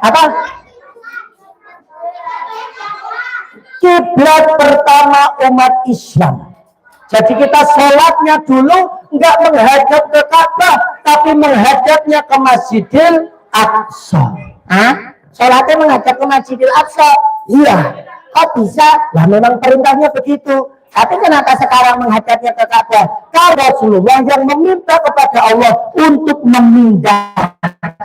Speaker 1: Apa? Kiblat pertama umat Islam. Jadi kita sholatnya dulu nggak menghadap ke Ka'bah, tapi menghadapnya ke Masjidil Aqsa.
Speaker 2: Hah? Sholatnya menghadap ke Masjidil Aqsa?
Speaker 1: Iya.
Speaker 2: Kok bisa?
Speaker 1: Lah memang perintahnya begitu.
Speaker 2: Tapi kenapa sekarang menghadapnya ke Ka'bah?
Speaker 1: Karena Rasulullah yang meminta kepada Allah untuk memindahkan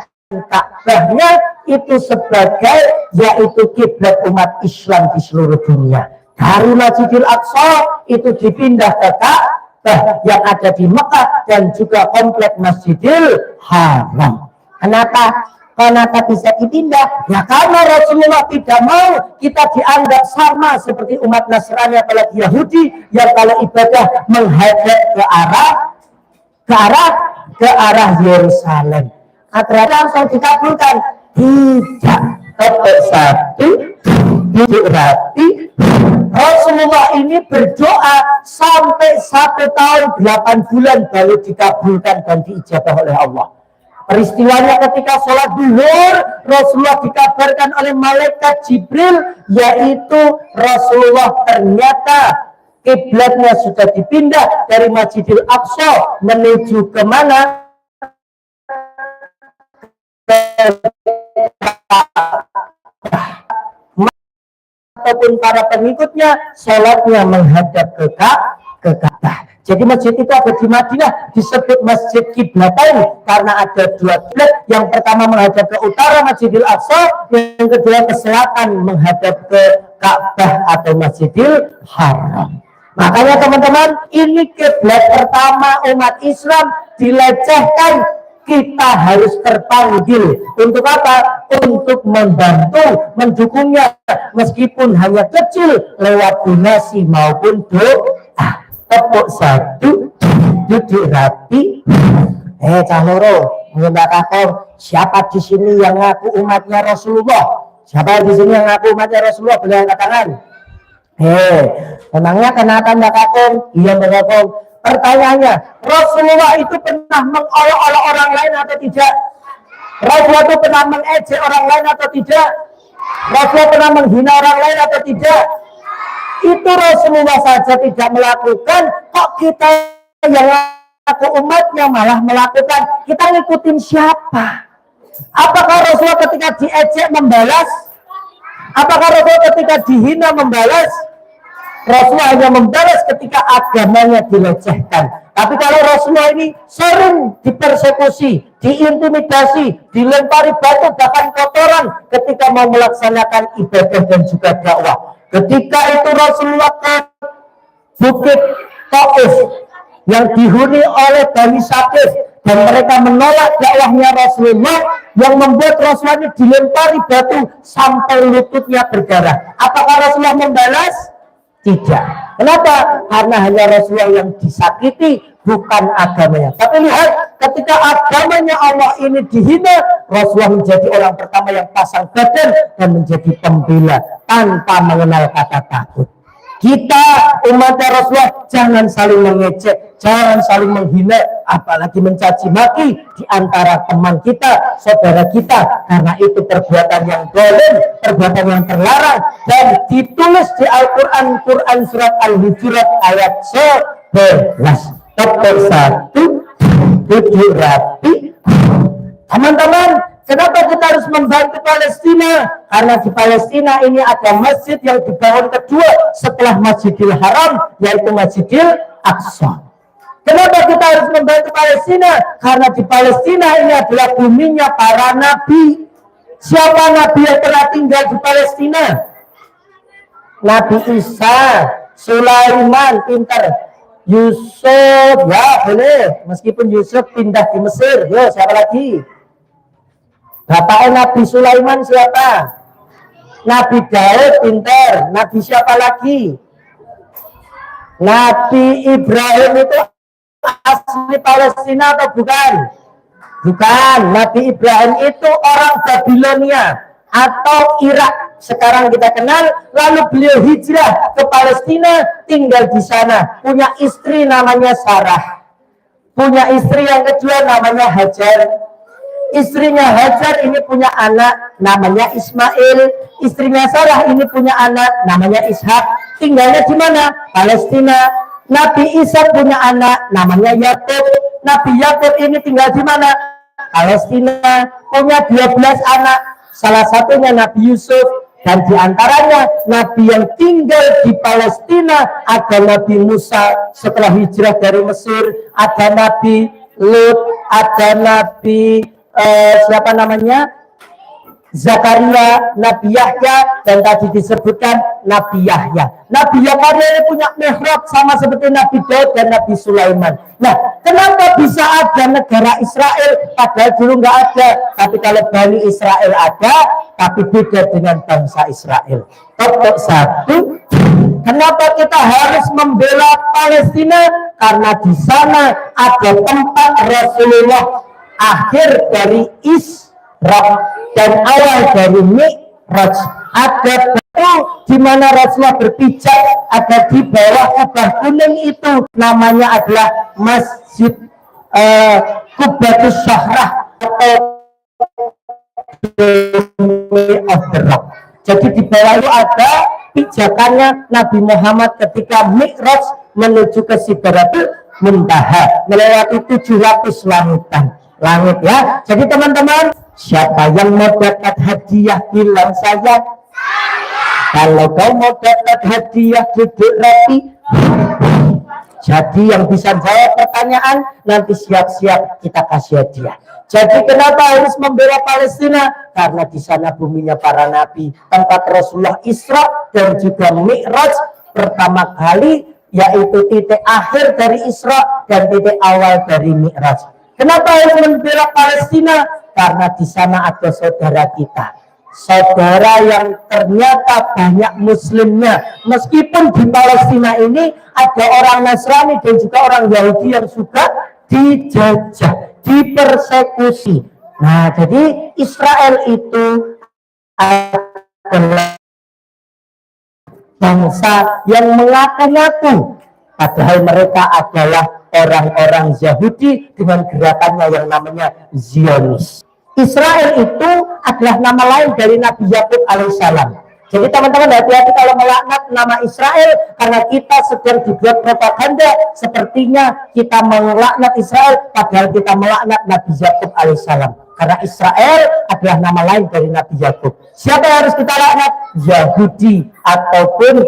Speaker 1: Ka'bahnya itu sebagai yaitu kiblat umat Islam di seluruh dunia. Dari Masjidil Aqsa itu dipindah ke Ka'bah yang ada di Mekah dan juga komplek Masjidil Haram.
Speaker 2: Kenapa bisa dipindah?
Speaker 1: Ya karena Rasulullah tidak mau kita dianggap sama seperti umat Nasrani apalagi Yahudi yang kalau ibadah menghadap ke arah Yerusalem.
Speaker 2: Berarti langsung dikabulkan.
Speaker 1: Tidak. Tetap satu, duduk rapi. Rasulullah ini berdoa sampai 1 tahun 8 bulan baru dikabulkan dan diijabah oleh Allah. Peristiwanya ketika sholat duhur, Rasulullah dikabarkan oleh malaikat Jibril, yaitu Rasulullah ternyata kiblatnya sudah dipindah dari Masjidil Aqsa menuju kemana? Ataupun para pengikutnya sholatnya menghadap ke Ka'bah. Jadi masjid itu ada di Madinah disebut Masjid Kiblatain karena ada 2 kiblat. Yang pertama menghadap ke utara Masjidil Aqsa, yang kedua ke selatan menghadap ke Ka'bah atau Masjidil Haram. Makanya teman-teman, ini kiblat pertama umat Islam dilecehkan. Kita harus terpanggil untuk apa? Untuk membantu, mendukungnya meskipun hanya kecil lewat donasi maupun doa. Tepuk satu, duduk rapi.
Speaker 2: Caloro, Mbak Kakung,
Speaker 1: Siapa di sini yang ngaku umatnya Rasulullah? Siapa di sini yang ngaku umatnya Rasulullah? Boleh angkat tangan.
Speaker 2: memangnya kenapa Mbak Kakung?
Speaker 1: Iya Mbak Kakung. Pertanyaannya, Rasulullah itu pernah mengolok-olok orang lain atau tidak? Rasulullah itu pernah mengejek orang lain atau tidak? Rasulullah pernah menghina orang lain atau tidak? Itu Rasulullah saja tidak melakukan, kok kita yang aku umatnya malah melakukan? Kita ngikutin siapa? Apakah Rasulullah ketika diejek membalas? Apakah Rasulullah ketika dihina membalas? Rasulullah hanya membalas ketika agamanya dilecehkan. Tapi kalau Rasulullah ini sering dipersekusi, diintimidasi, dilempari batu bahkan kotoran ketika mau melaksanakan ibadah dan juga dakwah. Ketika itu Rasulullah ke Bukit Taif yang dihuni oleh Bani Saqif dan mereka menolak dakwahnya Rasulullah yang membuat Rasulullah ini dilempari batu sampai lututnya berdarah. Apakah Rasulullah membalas? Tidak. Kenapa? Karena hanya Rasulullah yang disakiti, bukan agamanya. Tapi lihat, ketika agamanya Allah ini dihina, Rasulullah menjadi orang pertama yang pasang badan dan menjadi pembela tanpa mengenal kata takut.
Speaker 2: Kita umat Rasulullah jangan saling mengejek, jangan saling menghina, apalagi mencaci maki di antara teman kita, saudara kita, karena itu perbuatan yang dolim, perbuatan yang terlarang, dan ditulis di Al-Quran, Quran surat Al-Hujurat ayat 11. Chapter 1, 7 rapi. Teman-teman, kenapa kita harus membantu Palestina? Karena di Palestina ini ada masjid yang dibangun kedua setelah Masjidil Haram, yaitu Masjidil Aqsa. Kenapa kita harus membantu Palestina? Karena di Palestina ini adalah buminya para nabi. Siapa nabi yang telah tinggal di Palestina? Nabi Isa, Sulaiman, pintar. Yusuf, ya boleh. Meskipun Yusuf pindah di Mesir. Yo, siapa lagi? Bapaknya Nabi Sulaiman siapa? Nabi Daud, pintar. Nabi siapa lagi? Nabi Ibrahim itu asli Palestina atau bukan? Bukan. Nabi Ibrahim itu orang Babilonia atau Irak. Sekarang kita kenal. Lalu beliau hijrah ke Palestina, tinggal di sana. Punya istri namanya Sarah. Punya istri yang kedua namanya Hajar. Istrinya Hajar ini punya anak namanya Ismail. Istrinya Sarah ini punya anak namanya Ishak. Tinggalnya di mana? Palestina. Nabi Isa punya anak namanya Yakub. Nabi Yakub ini tinggal di mana? Palestina. Punya 12 anak. Salah satunya Nabi Yusuf. Dan diantaranya Nabi yang tinggal di Palestina ada Nabi Musa setelah hijrah dari Mesir, ada Nabi Lut, ada Nabi siapa namanya? Zakaria, Nabi Yahya, dan tadi disebutkan Nabi Yahya. Nabi Yahya ini punya mihrab sama seperti Nabi Daud dan Nabi Sulaiman. Nah, kenapa bisa ada negara Israel padahal dulu nggak ada? Tapi kalau Bani Israel ada, tapi beda dengan bangsa Israel. Pokok satu, kenapa kita harus membela Palestina? Karena di sana ada tempat Rasulullah akhir dari Isra dan awal dari Mi'raj. Ada batu di mana Rasulullah berpijak, ada di bawah kubah kuning itu namanya adalah Masjid Qubatus Syahrah atau of the Rock. Jadi di bawah itu ada pijakannya Nabi Muhammad ketika Mi'raj menuju ke Sidratul Muntaha, melewati 700 langit ya. Jadi teman-teman, siapa yang mau dapat hadiah bilang saya. Kalau kau mau dapat hadiah duduk rapi. Jadi yang bisa jawab pertanyaan nanti siap-siap kita kasih hadiah. Jadi kenapa harus membela Palestina? Karena di sana buminya para nabi, tempat Rasulullah Isra dan juga Mi'raj pertama kali, yaitu titik akhir dari Isra dan titik awal dari Mi'raj. Kenapa harus membela Palestina? Karena di sana ada saudara kita, saudara yang ternyata banyak muslimnya. Meskipun di Palestina ini ada orang Nasrani dan juga orang Yahudi yang suka dijajah, dipersekusi. Nah, jadi Israel itu adalah bangsa yang mengaku-ngaku padahal mereka adalah orang-orang Yahudi dengan gerakannya yang namanya Zionis. Israel itu adalah nama lain dari Nabi Yakub alaihissalam. Jadi teman-teman hati-hati kalau melaknat nama Israel, karena kita sedang dibuat propaganda sepertinya kita melaknat Israel padahal kita melaknat Nabi Yakub alaihissalam. Karena Israel adalah nama lain dari Nabi Yakub. Siapa yang harus kita laknat? Yahudi ataupun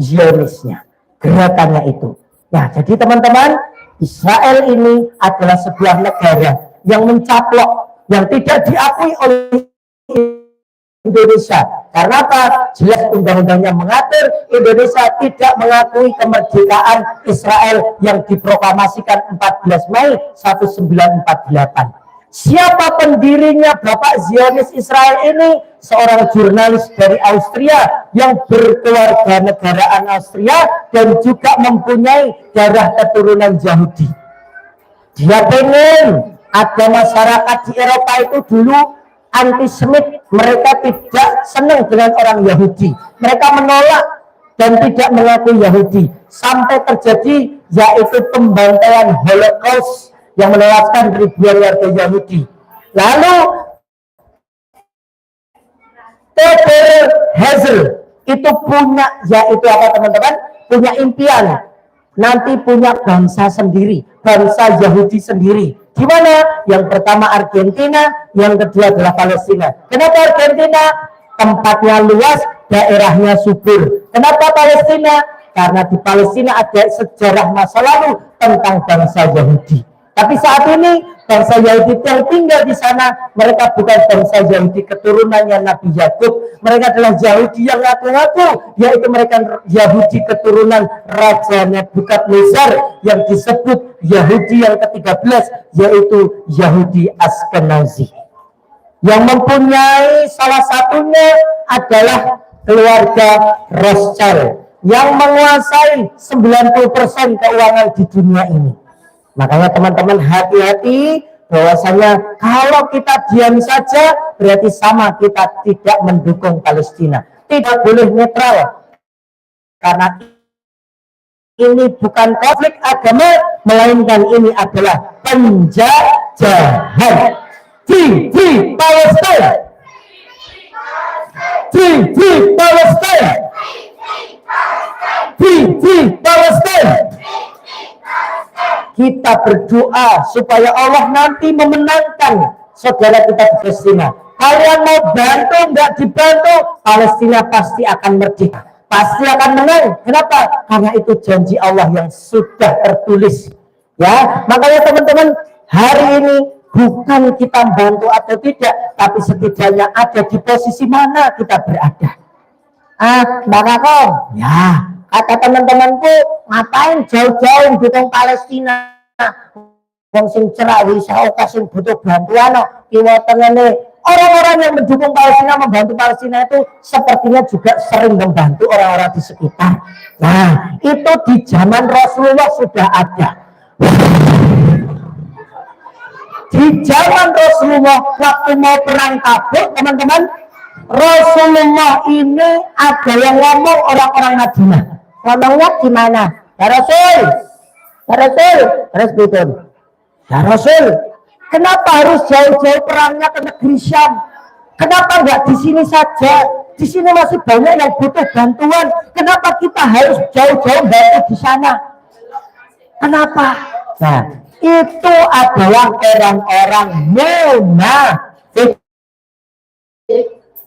Speaker 2: Zionisnya, gerakannya itu. Nah, jadi teman-teman, Israel ini adalah sebuah negara yang mencaplok, yang tidak diakui oleh Indonesia. Karena apa? Jelas undang-undangnya mengatur Indonesia tidak mengakui kemerdekaan Israel yang diproklamasikan 14 Mei 1948. Siapa pendirinya Bapak Zionis Israel ini? Seorang jurnalis dari Austria yang berkeluarga negaraan Austria dan juga mempunyai darah keturunan Yahudi. Dia pengen ada masyarakat di Eropa itu dulu antisemit, mereka tidak senang dengan orang Yahudi, mereka menolak dan tidak mengaku Yahudi sampai terjadi yaitu pembantaian Holocaust yang menewaskan ribuan warga Yahudi. Lalu Theodor Herzl itu punya, yaitu apa teman-teman? Punya impian nanti punya bangsa sendiri, bangsa Yahudi sendiri. Di mana? Yang pertama Argentina, yang kedua adalah Palestina. Kenapa Argentina? Tempatnya luas, daerahnya subur. Kenapa Palestina? Karena di Palestina ada sejarah masa lalu tentang bangsa Yahudi. Tapi saat ini bangsa Yahudi yang tinggal di sana, mereka bukan bangsa Yahudi keturunannya Nabi Yakub. Mereka adalah Yahudi yang ngaku-ngaku, yaitu mereka Yahudi keturunan Raja Nebukadnezar yang disebut Yahudi yang ke-13, yaitu Yahudi Ashkenazi. Yang mempunyai salah satunya adalah keluarga Rothschild yang menguasai 90% keuangan di dunia ini. Makanya teman-teman hati-hati bahwasanya kalau kita diam saja berarti sama kita tidak mendukung Palestina. Tidak boleh netral. Karena ini bukan konflik agama, melainkan ini adalah penjajahan. Free Palestine. Free Palestine. Free Palestine. Kita berdoa supaya Allah nanti memenangkan saudara kita di Palestina. Kalian mau bantu nggak dibantu, Palestina pasti akan merdeka, pasti akan menang. Kenapa? Karena itu janji Allah yang sudah tertulis. Ya, makanya teman-teman hari ini bukan kita bantu atau tidak, tapi setidaknya ada di posisi mana kita berada. Mbak Kakong, ya. Kata teman-temanku, ngapain jauh-jauh dukung Palestina? Wong sing cerak bisa sing butuh bantuan kiwatengene. Orang-orang yang mendukung Palestina, membantu Palestina itu sepertinya juga sering membantu orang-orang di sekitar. Nah, itu di zaman Rasulullah sudah ada. Di zaman Rasulullah waktu mau perang Tabuk, teman-teman, Rasulullah ini ada yang ngomong orang-orang Madinah. Ngomongnya gimana? Ya Rasul, terus betul. Ya Rasul, kenapa harus jauh-jauh perangnya ke negeri Syam? Kenapa nggak di sini saja? Di sini masih banyak yang butuh bantuan. Kenapa kita harus jauh-jauh bantu di sana? Kenapa? Nah, itu adalah orang-orang munafik.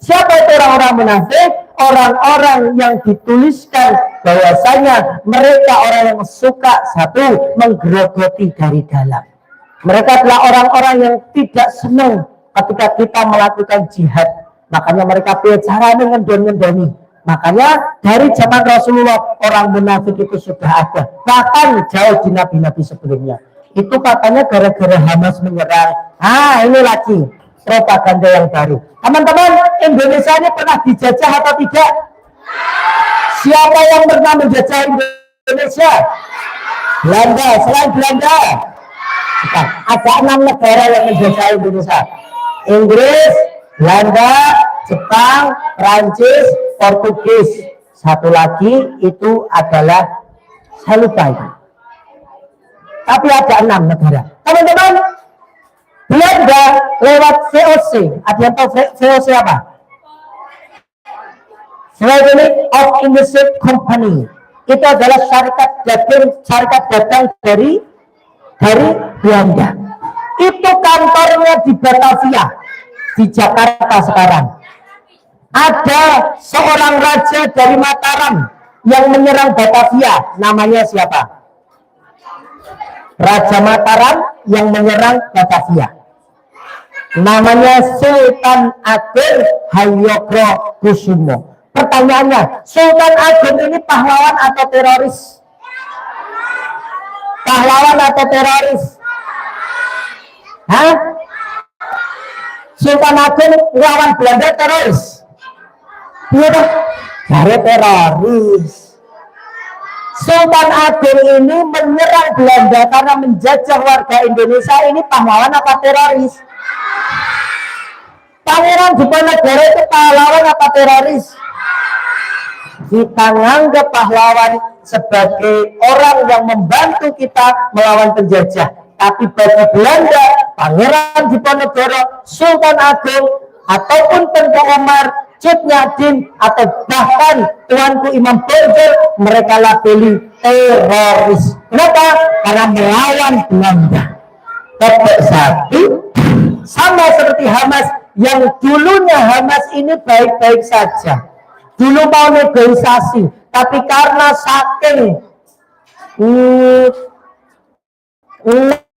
Speaker 2: Siapa itu orang-orang munafik? Orang-orang yang dituliskan bahwasanya mereka orang yang suka satu menggerogoti dari dalam. Mereka adalah orang-orang yang tidak senang ketika kita melakukan jihad. Makanya mereka punya cara mengendon-endoni. Makanya dari zaman Rasulullah orang munafik itu sudah ada. Bahkan jauh di nabi-nabi sebelumnya. Itu katanya gara-gara Hamas menyerang. Ini lagi propaganda yang baru. Teman-teman, Indonesia ini pernah dijajah atau tidak? Siapa yang pernah menjajah Indonesia? Belanda. Selain Belanda, ada 6 negara yang menjajah Indonesia. Inggris, Belanda, Jepang, Prancis, Portugis. Satu lagi itu adalah saya lupa itu. Tapi ada 6 negara. Teman-teman, Belanda lewat VOC. Ada yang tahu VOC apa? Voting of Industry Company. Itu adalah syarikat dagang dari Belanda. Itu kantornya di Batavia, di Jakarta sekarang. Ada seorang raja dari Mataram yang menyerang Batavia. Namanya siapa? Raja Mataram yang menyerang Batavia. Namanya Sultan Agung Hayogrokusumo. Pertanyaannya, Sultan Agung ini pahlawan atau teroris? Pahlawan atau teroris? Hah? Sultan Agung lawan Belanda teroris? Iya dong, dari teroris. Sultan Agung ini menyerang Belanda karena menjajah warga Indonesia. Ini pahlawan apa teroris? Pangeran Diponegoro itu pahlawan apa teroris? kita nganggap pahlawan sebagai orang yang membantu kita melawan penjajah. Tapi bagi Belanda, Pangeran Diponegoro, Sultan Agung, ataupun Tengku Umar, Cut Nyadin, atau bahkan Tuanku Imam Bonjol, mereka labeli teroris. Kenapa? Karena melawan Belanda. Tepuk satu, sama seperti Hamas, yang dulunya Hamas ini baik-baik saja. Dulu mau negosiasi, tapi karena saking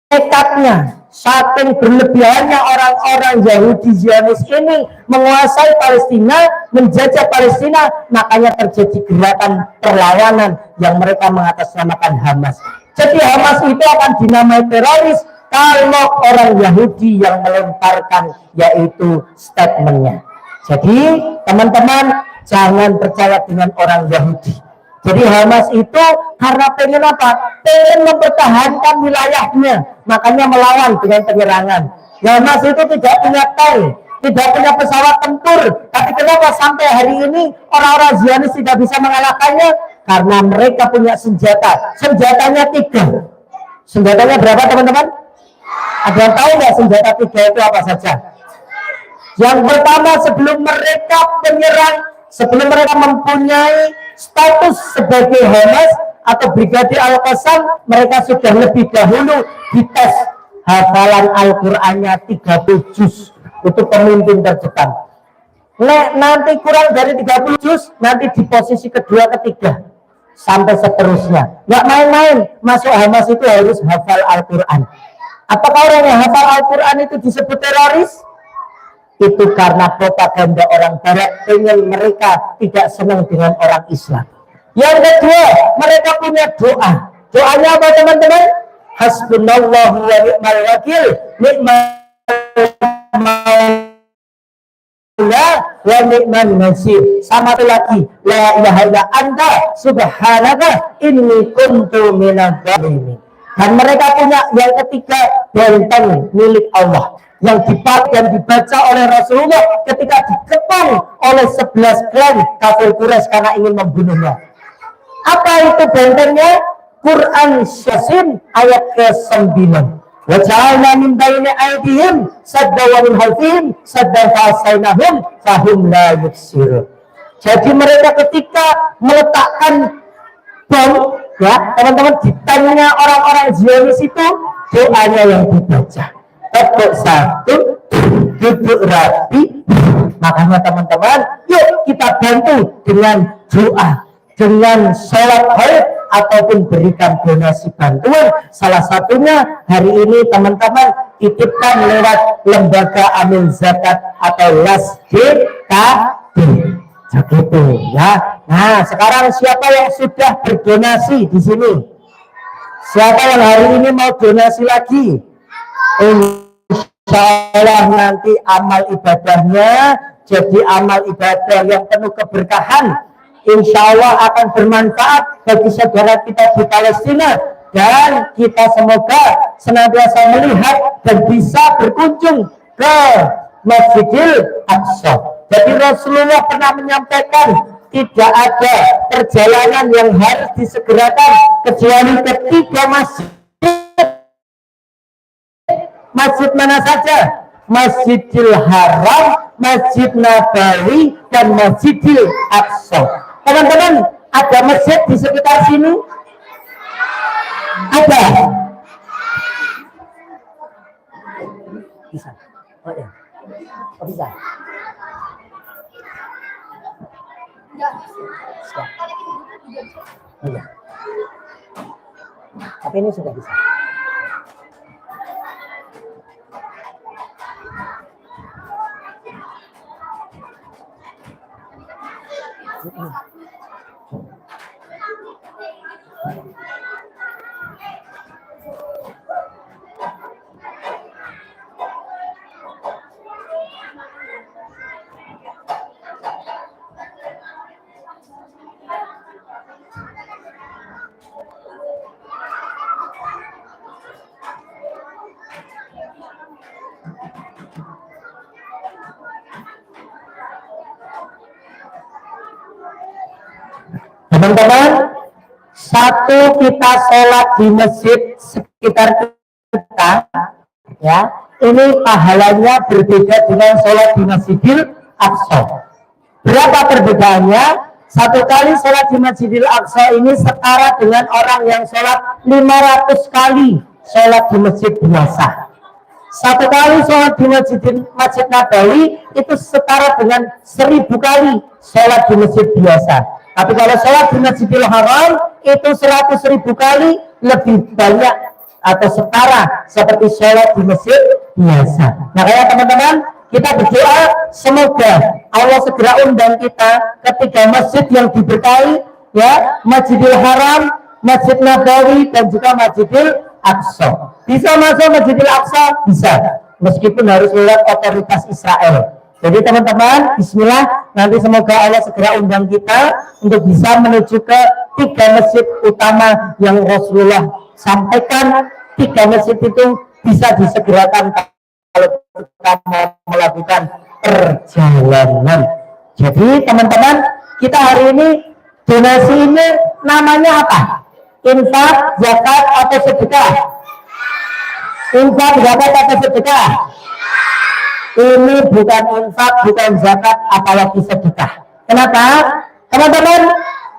Speaker 2: nekatnya, saking berlebihannya orang-orang Yahudi Zionis ini menguasai Palestina, menjajah Palestina, makanya terjadi gerakan perlawanan yang mereka mengatasnamakan Hamas. Jadi Hamas itu akan dinamai teroris kalau orang Yahudi yang melemparkan, yaitu statementnya. Jadi teman-teman, jangan percaya dengan orang Yahudi. Jadi Hamas itu karena pengen apa? Pengen mempertahankan wilayahnya, makanya melawan dengan penyerangan. Hamas itu tidak punya tank, tidak punya pesawat tempur, tapi kenapa sampai hari ini orang-orang Zionis tidak bisa mengalahkannya? Karena mereka punya senjata. Senjatanya 3. Senjatanya berapa teman-teman? Ada yang tahu nggak senjata 3 itu apa saja? Yang pertama, sebelum mereka menyerang, sebelum mereka mempunyai status sebagai Hamas atau Brigade Al-Qassam, mereka sudah lebih dahulu dites hafalan Al-Qur'annya 30 juz untuk pemimpin terdepan. Nanti kurang dari 30 juz, nanti di posisi kedua, ketiga, sampai seterusnya. Nggak main-main, masuk Hamas itu harus hafal Al-Qur'an. Apakah orang yang hafal Al-Qur'an itu disebut teroris? Itu karena propaganda orang Barat, ingin mereka tidak senang dengan orang Islam. Yang kedua, mereka punya doa. Doanya apa teman-teman? Hasbunallahu wa ni'mal wakil, ni'mal maula wa ni'mal nasir. Sama lagi, la ilaha illa anta subhanaka inni kuntu minadz zalimin. Dan mereka punya yang ketiga, benteng milik Allah, yang dipakai dan dibaca oleh Rasulullah ketika dikepung oleh 11 klan kafir Quraisy karena ingin membunuhnya. Apa itu bentengnya? Quran Yasin ayat ke-9. Wa ja'alna min baini aydihim sadda wa min khalfihim sadda fa'asaynahum fahum la yubsirun. Jadi mereka ketika meletakkan bom, ya teman-teman, di tanknya orang-orang Zionis itu, doanya yang dibaca. Tepuk satu, duduk rapi. Makanya teman-teman, yuk kita bantu dengan doa, dengan sholat haid, ataupun berikan donasi bantuan. Salah satunya hari ini teman-teman titipkan lewat lembaga Amin Zakat atau LAS-GKB. Begitu ya. Nah, sekarang siapa yang sudah berdonasi di sini? Siapa yang hari ini mau donasi lagi? Insya Allah nanti amal ibadahnya jadi amal ibadah yang penuh keberkahan. Insya Allah akan bermanfaat bagi saudara kita di Palestina, dan kita semoga senantiasa melihat dan bisa berkunjung ke Masjidil Aqsa. Jadi Rasulullah pernah menyampaikan tidak ada perjalanan yang harus disegerakan kecuali ketiga masjid. Masjid mana saja? Masjidil Haram, Masjid Nabawi, dan Masjidil Aqsa. Teman-teman, ada masjid di sekitar sini? Ada? Bisa? Oh ya? Oh bisa? Siap. Oh ya. Tapi ini sudah bisa. Teman-teman, satu kita sholat di masjid sekitar kita, ya, ini pahalanya berbeda dengan sholat di Masjidil Aqsa. Berapa perbedaannya? Satu kali sholat di Masjidil Aqsa ini setara dengan orang yang sholat 500 kali sholat di masjid biasa. Satu kali sholat di Masjid Nabawi itu setara dengan 1000 kali sholat di masjid biasa. Tapi kalau sholat di Masjidil Haram itu 100.000 kali lebih banyak atau setara seperti sholat di masjid biasa. Nah, kayak teman-teman, kita berdoa semoga Allah segera undang kita ketika masjid yang diberkahi, ya, Masjidil Haram, Masjid Nabawi, dan juga Masjidil Aqsa. Bisa masuk Masjidil Aqsa? Bisa, meskipun harus lewat otoritas Israel. Jadi teman-teman, bismillah, nanti semoga Allah segera undang kita untuk bisa menuju ke 3 masjid utama yang Rasulullah sampaikan. 3 masjid itu bisa disegerakan kalau kita mau melakukan perjalanan. Jadi teman-teman, kita hari ini donasi ini namanya apa? Infak, zakat, atau sedekah? Infak, zakat, atau sedekah? Ini bukan infak, bukan zakat, apalagi sedekah. Kenapa? Teman-teman,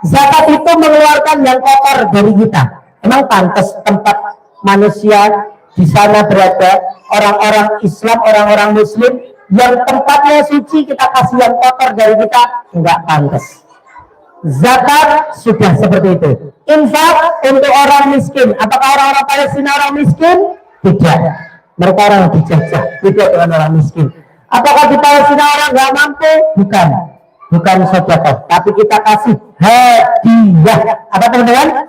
Speaker 2: zakat itu mengeluarkan yang kotor dari kita. Emang pantas tempat manusia di sana berada orang-orang Islam, orang-orang Muslim yang tempatnya suci, kita kasih yang kotor dari kita? Enggak pantas. Zakat sudah seperti itu. Infak untuk orang miskin. Apakah orang-orang Palestina orang miskin? Tidak. Mereka orang dijajah, tidak dengan orang miskin. Apakah di Palestina orang nggak mampu? Bukan. Bukan sedekah, tapi kita kasih hadiah. Apa teman-teman?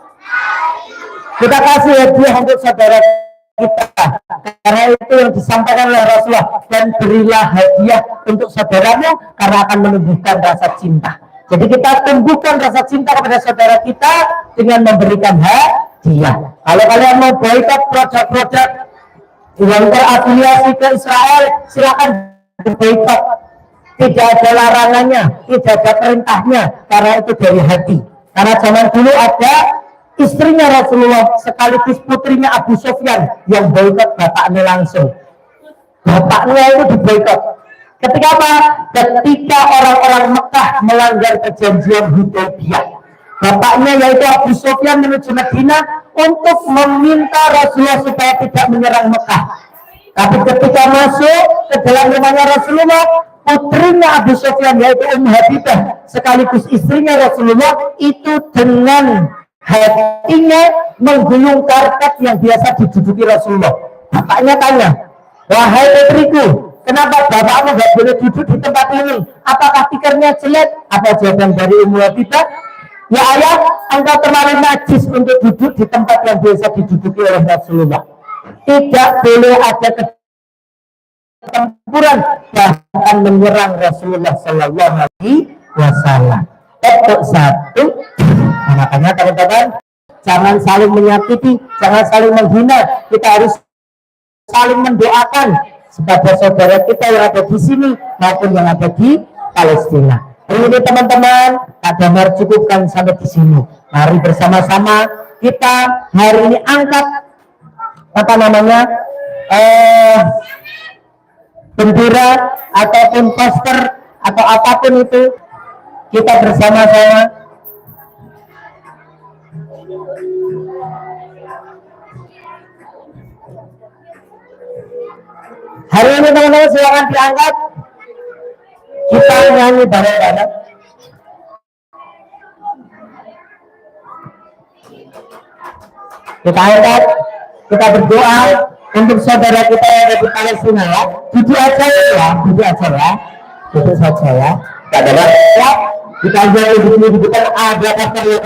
Speaker 2: Kita kasih hadiah untuk saudara kita. Karena itu yang disampaikan oleh Rasulullah. Dan berilah hadiah untuk saudaramu karena akan menumbuhkan rasa cinta. Jadi kita tumbuhkan rasa cinta kepada saudara kita dengan memberikan hadiah. Kalau kalian mau boikot produk-produk yang terafiliasi ke Israel, silakan boikot. Tidak ada larangannya, tidak ada perintahnya, karena itu dari hati. Karena zaman dulu ada istrinya Rasulullah sekaligus putrinya Abu Sufyan yang boikot bapaknya langsung. Bapaknya itu diboikot. Ketika apa? Ketika orang-orang Mekah melanggar perjanjian Hudaybiyah. Bapaknya yaitu Abu Sufyan menuju Madinah untuk meminta Rasulullah supaya tidak menyerang Mekah. Tapi ketika masuk ke dalam rumahnya Rasulullah, putrinya Abu Sufyan yaitu Habibah sekaligus istrinya Rasulullah itu dengan hatinya menggulung karpet yang biasa diduduki Rasulullah. Bapaknya tanya, wahai putriku, kenapa bapakmu gak boleh duduk di tempat ini? Apakah pikirnya jelek? Apa jawaban dari Habibah? Ya ayah, engkau kemarin najis untuk duduk di tempat yang biasa diduduki oleh Rasulullah. Tidak boleh ada pertempuran bahkan menyerang Rasulullah Sallallahu Alaihi Wasallam. Itu satu. Makanya teman-teman, jangan saling menyakiti, jangan saling menghina. Kita harus saling mendoakan kepada saudara kita yang ada di sini maupun yang ada di Palestina. Ini teman-teman, Kak Damar cukupkan sampai di sini. Mari bersama-sama kita hari ini angkat apa namanya bendera ataupun poster atau apapun itu, kita bersama-sama hari ini teman-teman, silakan diangkat. Kita nyanyi bareng-bareng. Kita angkat, kita berdoa untuk saudara kita yang ada di Palestina ya. Duduk aja ya, duduk aja ya, duduk saja ya. Gak ada ya. Kita jangan di sini bukan ada pastor yang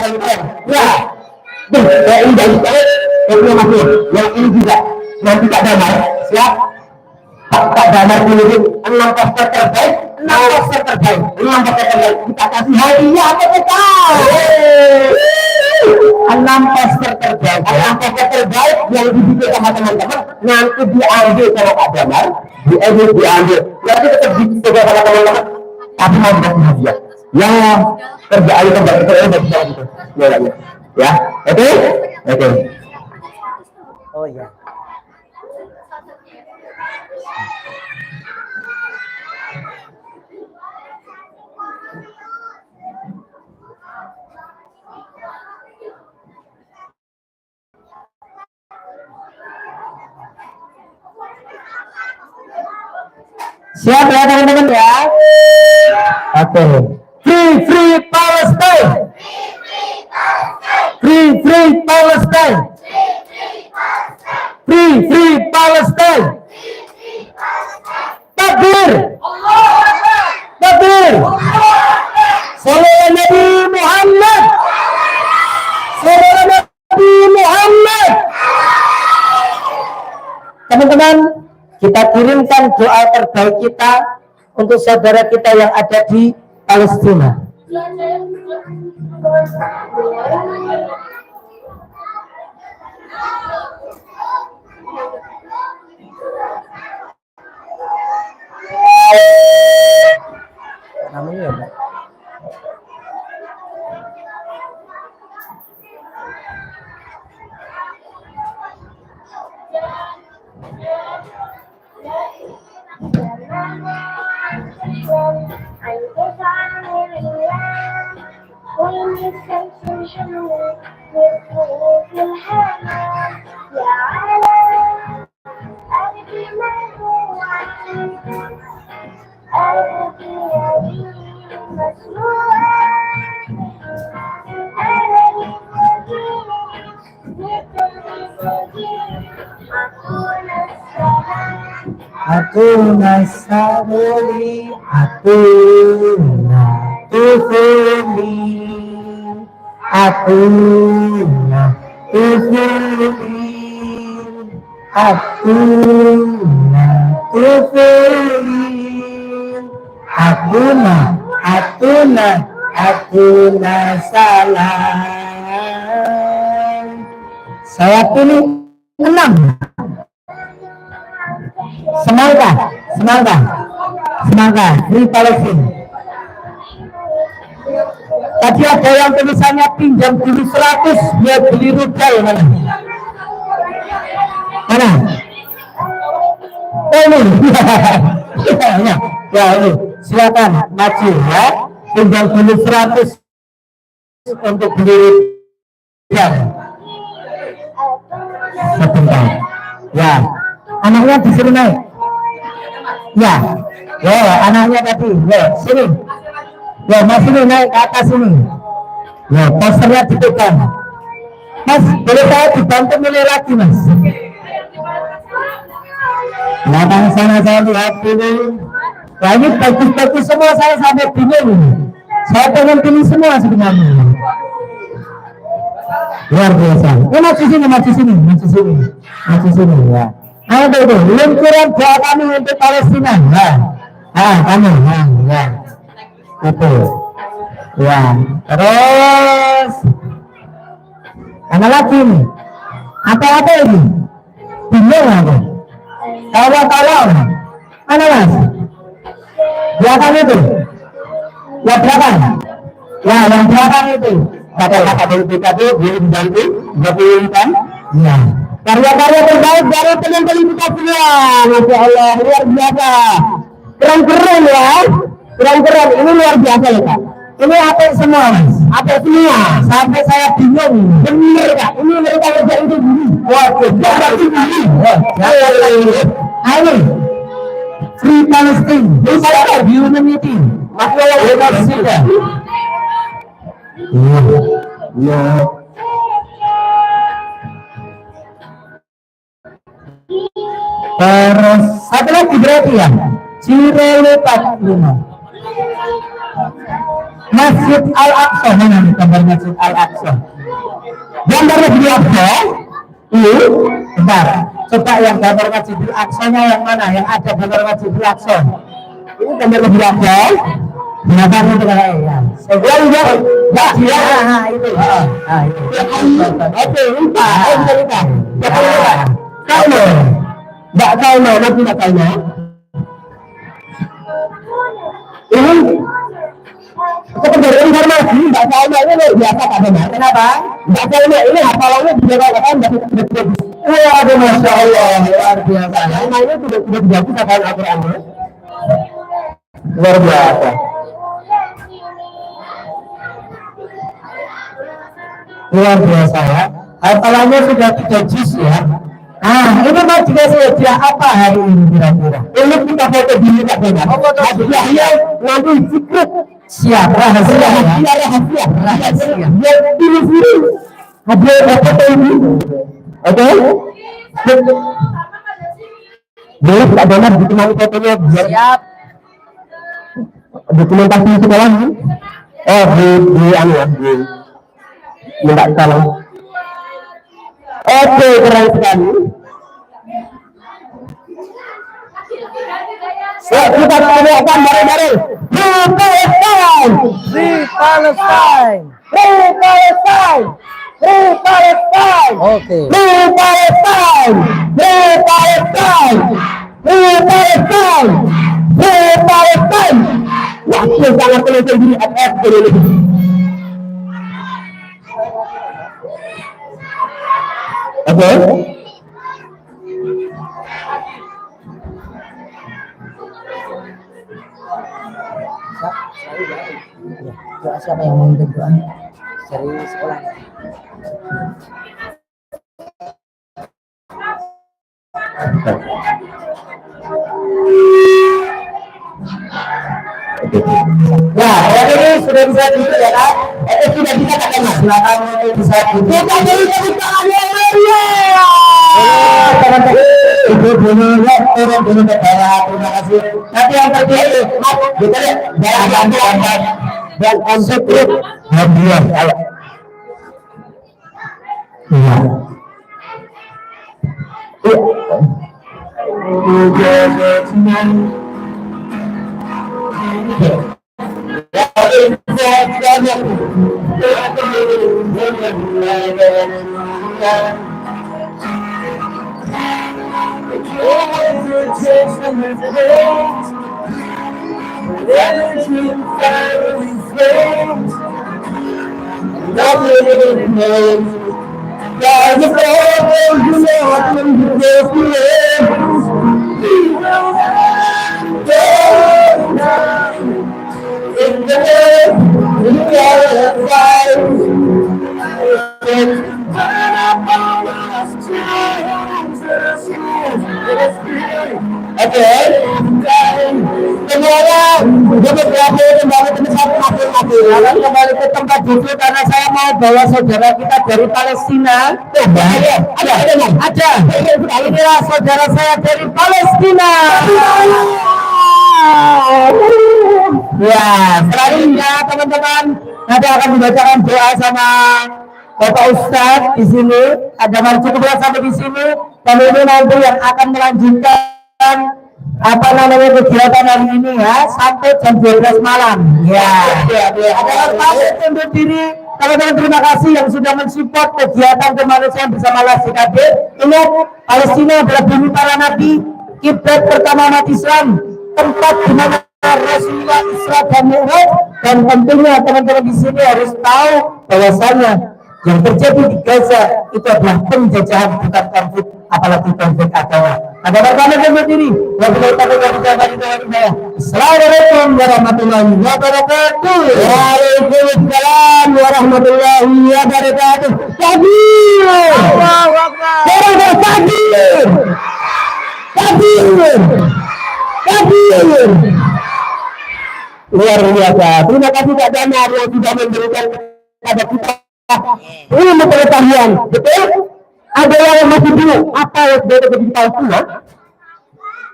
Speaker 2: ya. Yang ini dari yang masih, yang ini juga nanti Kak Damar siap. Kak Damar pilih 6 poster terbaik, 6 poster terbaik, 6 poster terbaik. Kita kasih hadiah apa kita? 6 poster terbaik, 6 poster terbaik yang dibikin sama teman-teman nanti diambil sama Kak Damar, diambil. Nanti tetap dicoba sama teman-teman, tapi mau dikasih hadiah. Yang kerja ayo kembali ke Ya, oke, oke.
Speaker 1: Oh ya.
Speaker 2: Siap ya teman-teman ya. Oke. Free Palestine. Free Palestine. Free Palestine. Takbir. Takbir. Sallallahu Nabi Muhammad. Sallallahu Nabi Muhammad. Teman-teman, kita kirimkan doa terbaik kita untuk saudara kita yang ada di Palestina.
Speaker 1: Namanya ya, Pak.
Speaker 2: Aku nasabuli, aku natufuli, aku natufuli, aku natufuli, aku salam. Saya pilih 6. Semangat, Free Palestine. Tadi ada yang tulisannya pinjam dulu 100 biar beli rudal mana? Oh ini, ya ini, silakan maju ya, pinjam dulu 100 untuk beli rudal. Sebentar, ya. Anaknya disuruh naik. Ya, anaknya tadi. Sini. Mas ini naik ke atas ini. Posternya dipegang. Mas, boleh saya dibantu milih lagi, Mas? Belakang sana saya lihat dulu. Wah, ini bagus-bagus semua, saya sampai bingung. Saya pengen pilih semua sebenarnya. Luar biasa. Maju sini ya. Ayo tuh, luncuran doa kami untuk Palestina. Kami, ya. Itu. Ya, terus mana lagi nih? Apa ini? Bingung aku. Tolong. Mana Mas? Belakang itu. Ya belakang. Ya, yang belakang itu. Kata-kata BPKB belum kan? Ya. Karya-karya terbaik dari teman-teman kita semua. Masya Allah, luar biasa. Keren ya. Keren. Ini luar biasa ya Kak. Ini apa semua Mas? Apa semua? Sampai saya bingung. Bener Kak. Ini mereka kerja itu dulu. Waduh, ayo. Free Palestine. Bisa humanity. Masalah sudah. Ya. Terus satu lagi berarti ya Cirele 45 Masjid Al-Aqsa. Mana nih gambar Masjid Al-Aqsa? Gambar Masjid Al-Aqsa bentar, coba yang gambar Masjid Al-Aqsa nya yang mana? Yang ada gambar Masjid Al-Aqsa ini gambar Masjid Al-Aqsa kenapa itu ya? Itu oke, lupa Nggak tahu nanti nggak tahu. Ini sekedar informasi lagi Mbak Salma ini luar biasa Kak Benar. Kenapa? Mbak Salma ini hafalannya bisa katakan dari waduh, Masya Allah, luar biasa. Salma ini sudah jago hafalan Al-Quran. Luar biasa. Luar biasa ya. Hafalannya sudah 3 juz ya. Ini mau dikasih hadiah apa hari ini kira-kira? Ini kita foto dulu Kak Benar. Hadiahnya nanti secret. Siap, rahasia. Yang pilih-pilih hadiah foto ini. Oke? Boleh Kak Benar ditemani fotonya biar siap. Dokumentasi sekolah ini. Di anu ya, minta tolong. Oke, keren sekali. Kita teriakkan bareng-bareng. Free Palestine!
Speaker 1: Free Palestine.
Speaker 2: Free Palestine! Free Palestine!
Speaker 1: Oke.
Speaker 2: Free Palestine! Free Palestine! Free Palestine! Free Palestine! Waktu sangat penonton di FF Indonesia. Oke.
Speaker 1: Doa siapa yang mau minta doa? Dari sekolah.
Speaker 2: Nah, ini sudah bisa dikerjakan. Sudah bisa katakan Mas. Silakan bisa kita beri tepuk tangan yang meriah. Ibu dulu, turun dulu ke bawah. Terima kasih. Nanti yang terpilih, Mas, kita lihat daerah bantuan dan konseptif. Alhamdulillah. Kembali ke tempat duduk karena saya mau bawa saudara kita dari Palestina. Ada. Inilah saudara saya dari Palestina. Ya, selanjutnya teman-teman nanti akan dibacakan doa sama Bapak Ustadz di sini. Ada cukup sampai di sini. Dan ini nanti yang akan melanjutkan kegiatan hari ini ya sampai jam 12 malam. Ya. Adalah pamit undur diri. Teman-teman terima kasih yang sudah mensupport kegiatan kemanusiaan bersama LASJKB. Ingat, Palestina adalah bumi para nabi, kiblat pertama umat Islam, tempat di mana Rasulullah Isra dan Mi'raj. Dan tentunya teman-teman di sini harus tahu bahwasanya yang terjadi di Gaza itu adalah penjajahan, bukan konflik, apalagi konflik agama. Ada bagaimana dengan diri? Assalamualaikum warahmatullahi wabarakatuh. Waalaikumsalam warahmatullahi wabarakatuh. Takbir! Allahu Akbar! Takbir! Takbir! Takbir! Luar biasa. Terima kasih Kak Damar yang sudah memberikan kepada kita ilmu pengetahuan. Betul? Ada yang masih bingung apa yang beda dengan Palestina?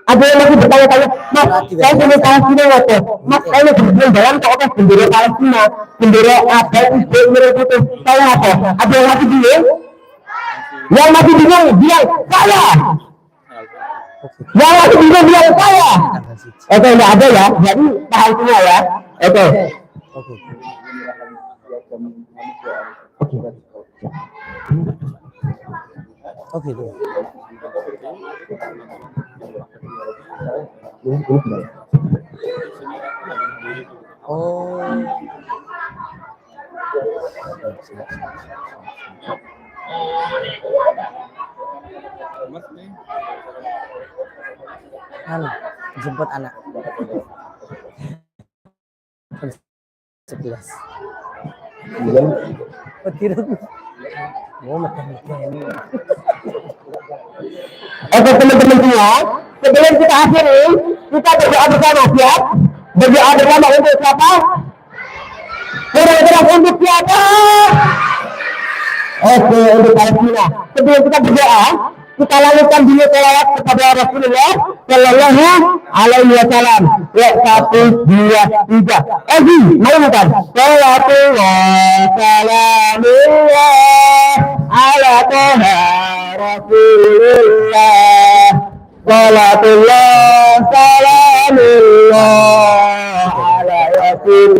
Speaker 2: Ada yang masih bertanya-tanya, Mas, saya punya Palestina apa? Mas, saya berjalan dalam kok bendera Palestina, bendera apa itu itu saya apa? Ada yang masih bingung? Yang masih bingung bilang saya. Yang masih bingung bilang saya. Oke, enggak ada ya. Jadi paham semua ya. Oke.
Speaker 1: Oke. Oh. Anu, jemput anak. 11. Petirut. Mau makan ini.
Speaker 2: Oke teman-teman semua, sebelum kita akhiri, kita berdoa bersama siap? Berdoa bersama untuk siapa? Berdoa untuk siapa? Oke, untuk Palestina. Sebelum kita berdoa, kita lakukan dulu selawat kepada Rasulullah Sallallahu Alaihi Wasallam. Ya, 1, 2, 3. Egi, mau bukan? Salawatullah, salamullah, ala toha Rasulullah. Salatullah, salamullah, ala Rasul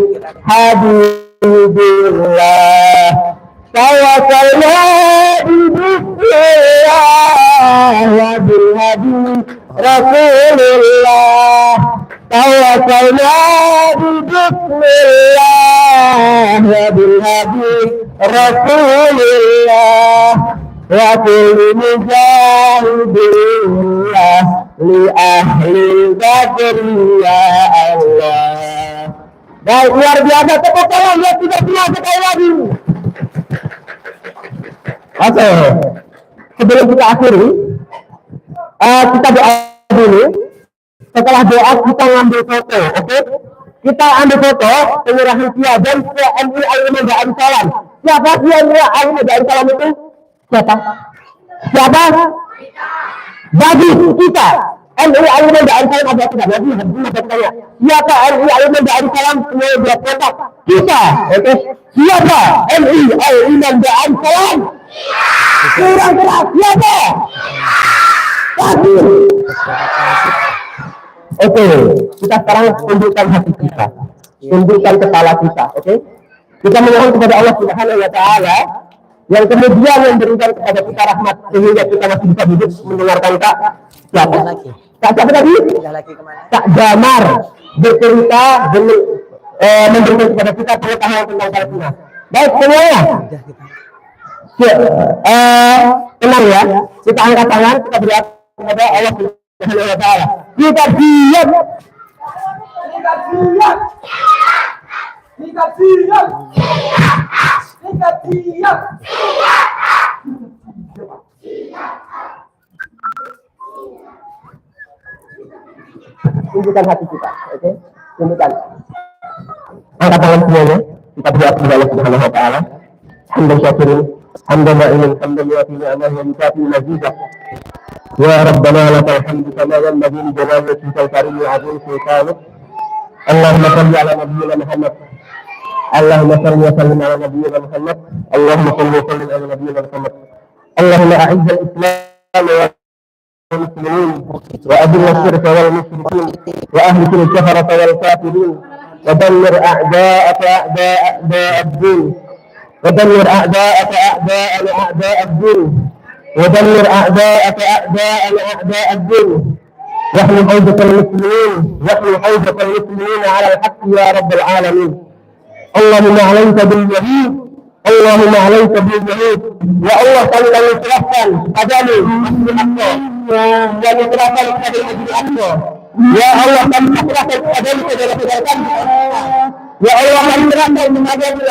Speaker 2: Habibillah. Tawakkalna bismillah wa bil habib Rasulullah. Tawakkalna bismillah wa bil habib Rasulullah. Wa kulli mujahidillah li ahli badr ya Allah. Baik, luar biasa, tepuk tangan ya, tidak pernah sekali lagi. Oke, sebelum kita akhiri, kita doa dulu. Setelah doa kita ngambil foto, oke? Kita ambil foto penyerahan piagam ke MUI Al-Iman Darussalam. Siapa MUI Al-Iman Darussalam itu? Siapa? Siapa? Bagi kita. MUI Al-Iman Darussalam ada tidak? Bagi tanya. Siapa MUI Al-Iman Darussalam? Semua buat kontak kita, oke? Siapa MUI Al-Iman Darussalam? Kurang keras, siapa? Bagi. Oke, kita sekarang tunjukkan hati kita, tunjukkan kepala kita, oke? Kita memohon kepada Allah Subhanahu Wa Taala yang kemudian memberikan kepada kita rahmat sehingga kita masih bisa hidup mendengarkan Kak siapa? Kak siapa tadi? Kak Damar bercerita memberikan kepada kita pengetahuan tentang Palestina. Baik semuanya. Tenang ya, kita angkat tangan, kita berdoa kepada Allah Subhanahu Wa Taala. Kita diam. Kita diam. Kita diam. Kita diam. Tunjukkan hati kita, oke? Tunjukkan. Angkat tangan semuanya. Kita berdoa kepada Allah Subhanahu Wa Taala. Hamdan syakirin, hamdan ma'imin, hamdan yuafi ni'amah wa yukafi mazidah. يا ربنا لك الحمد كما ينبغي لجلال وجهك الكريم وعظيم سلطانك. اللهم صل على نبينا محمد. اللهم صل وسلم على نبينا محمد. اللهم صل وسلم على نبينا محمد. اللهم اعز الاسلام والمسلمين واذل الشرك والمشركين واهلك الكفرة والكافرين ودمر اعداءك اعداء الدين ودمر اعداءك اعداء الدين ودمر أعداءك أعداء الدين. واحمي حوزة المسلمين على الحق يا رب العالمين. اللهم عليك باليهود. اللهم عليك باليهود. يا الله kami serahkan padamu kami serahkan padamu. Ya Allah kami serahkan padamu saudara-saudara kami. Ya Allah kami serahkan padamu.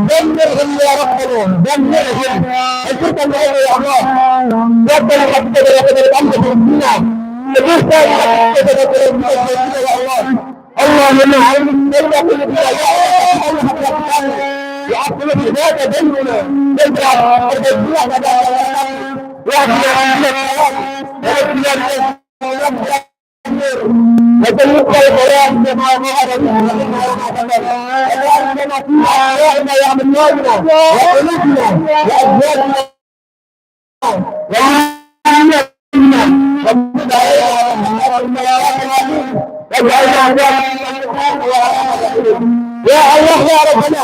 Speaker 2: Dammirhum ya Rabbana, dammirhum. Hancurkan mereka ya Allah. Buatkan hati saudara-saudara kami berzina. Teguhkan hati saudara-saudara kami berzina ya Allah. Allahumma alimna ya Allah. Ya Allah kita denduna. Dendra berzina pada Allah. Ya Allah. وجنبك القرآن بما ظهر منه وجعلنا فيها أعوانا يعملون وقلوبنا وأزواجنا يا الله يا ربنا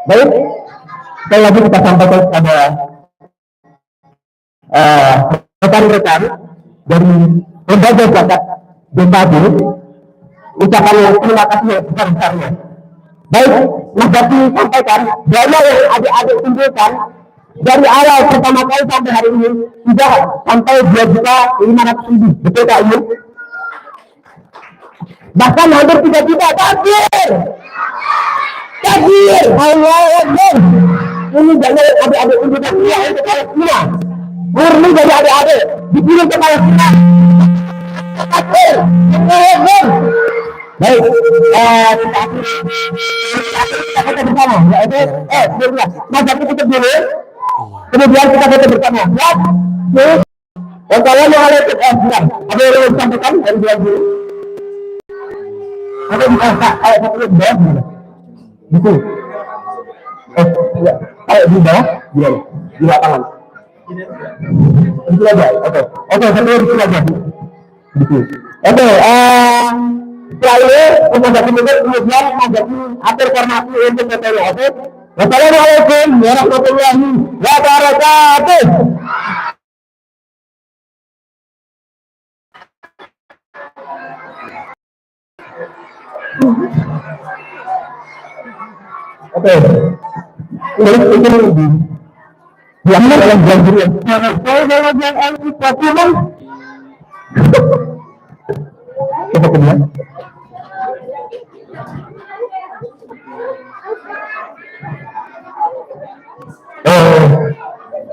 Speaker 2: Baik, sekali lagi kita sampaikan kepada rekan-rekan dari lembaga zakat BKB ucapan yang terima kasih yang besar-besarnya. Baik, Mas Bakti sampaikan dana yang adik-adik kumpulkan dari awal pertama kali sampai hari ini sudah sampai 2.500.000, betul Kak Ibu? Bahkan hampir 3 juta. Takbir, Allah Akbar. Ini dana yang adik-adik kumpulkan dia untuk Palestina, murni dari adik-adik dikirim ke Palestina. Takbir, Allah Akbar. Baik, kita foto bersama, yaitu Mas Bakti tutup dulu, kemudian kita foto bersama. Ya, wassalamualaikum. Bentar, ada yang mau disampaikan dari dua dulu? Ada di satu di bawah gimana? Gitu. Iya, di bawah gimana? Di lapangan. Itu aja. Oke, satu di sini aja. Gitu. Oke, selalu untuk kemudian menjadi atur formasi untuk materi otot. Wassalamualaikum warahmatullahi wabarakatuh. Oke, ini diambil oleh Janjian. Kalau yang Pokemon, coba kemudian.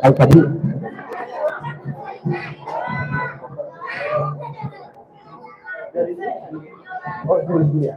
Speaker 2: Tadi. Oh, itu dia.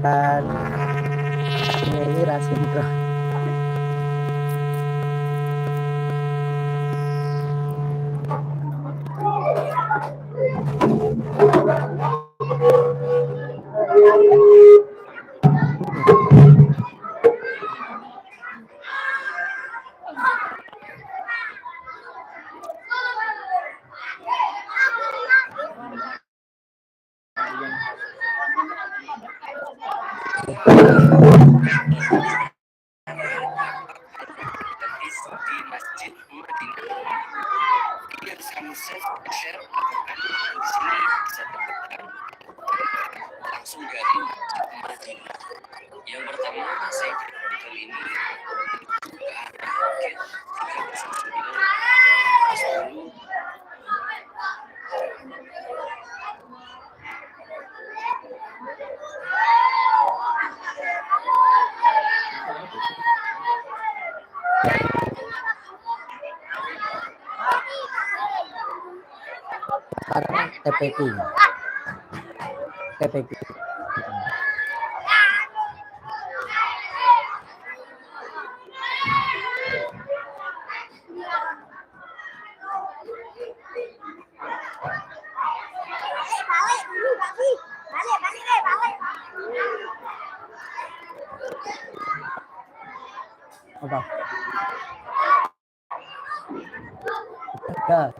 Speaker 2: Tahan ini rahasia mikro.
Speaker 3: langsung dari Madinah. Yang pertama saya kali ini ke arah Bukit 309
Speaker 2: Karena TPQ. TPQ. Apa? Tiga.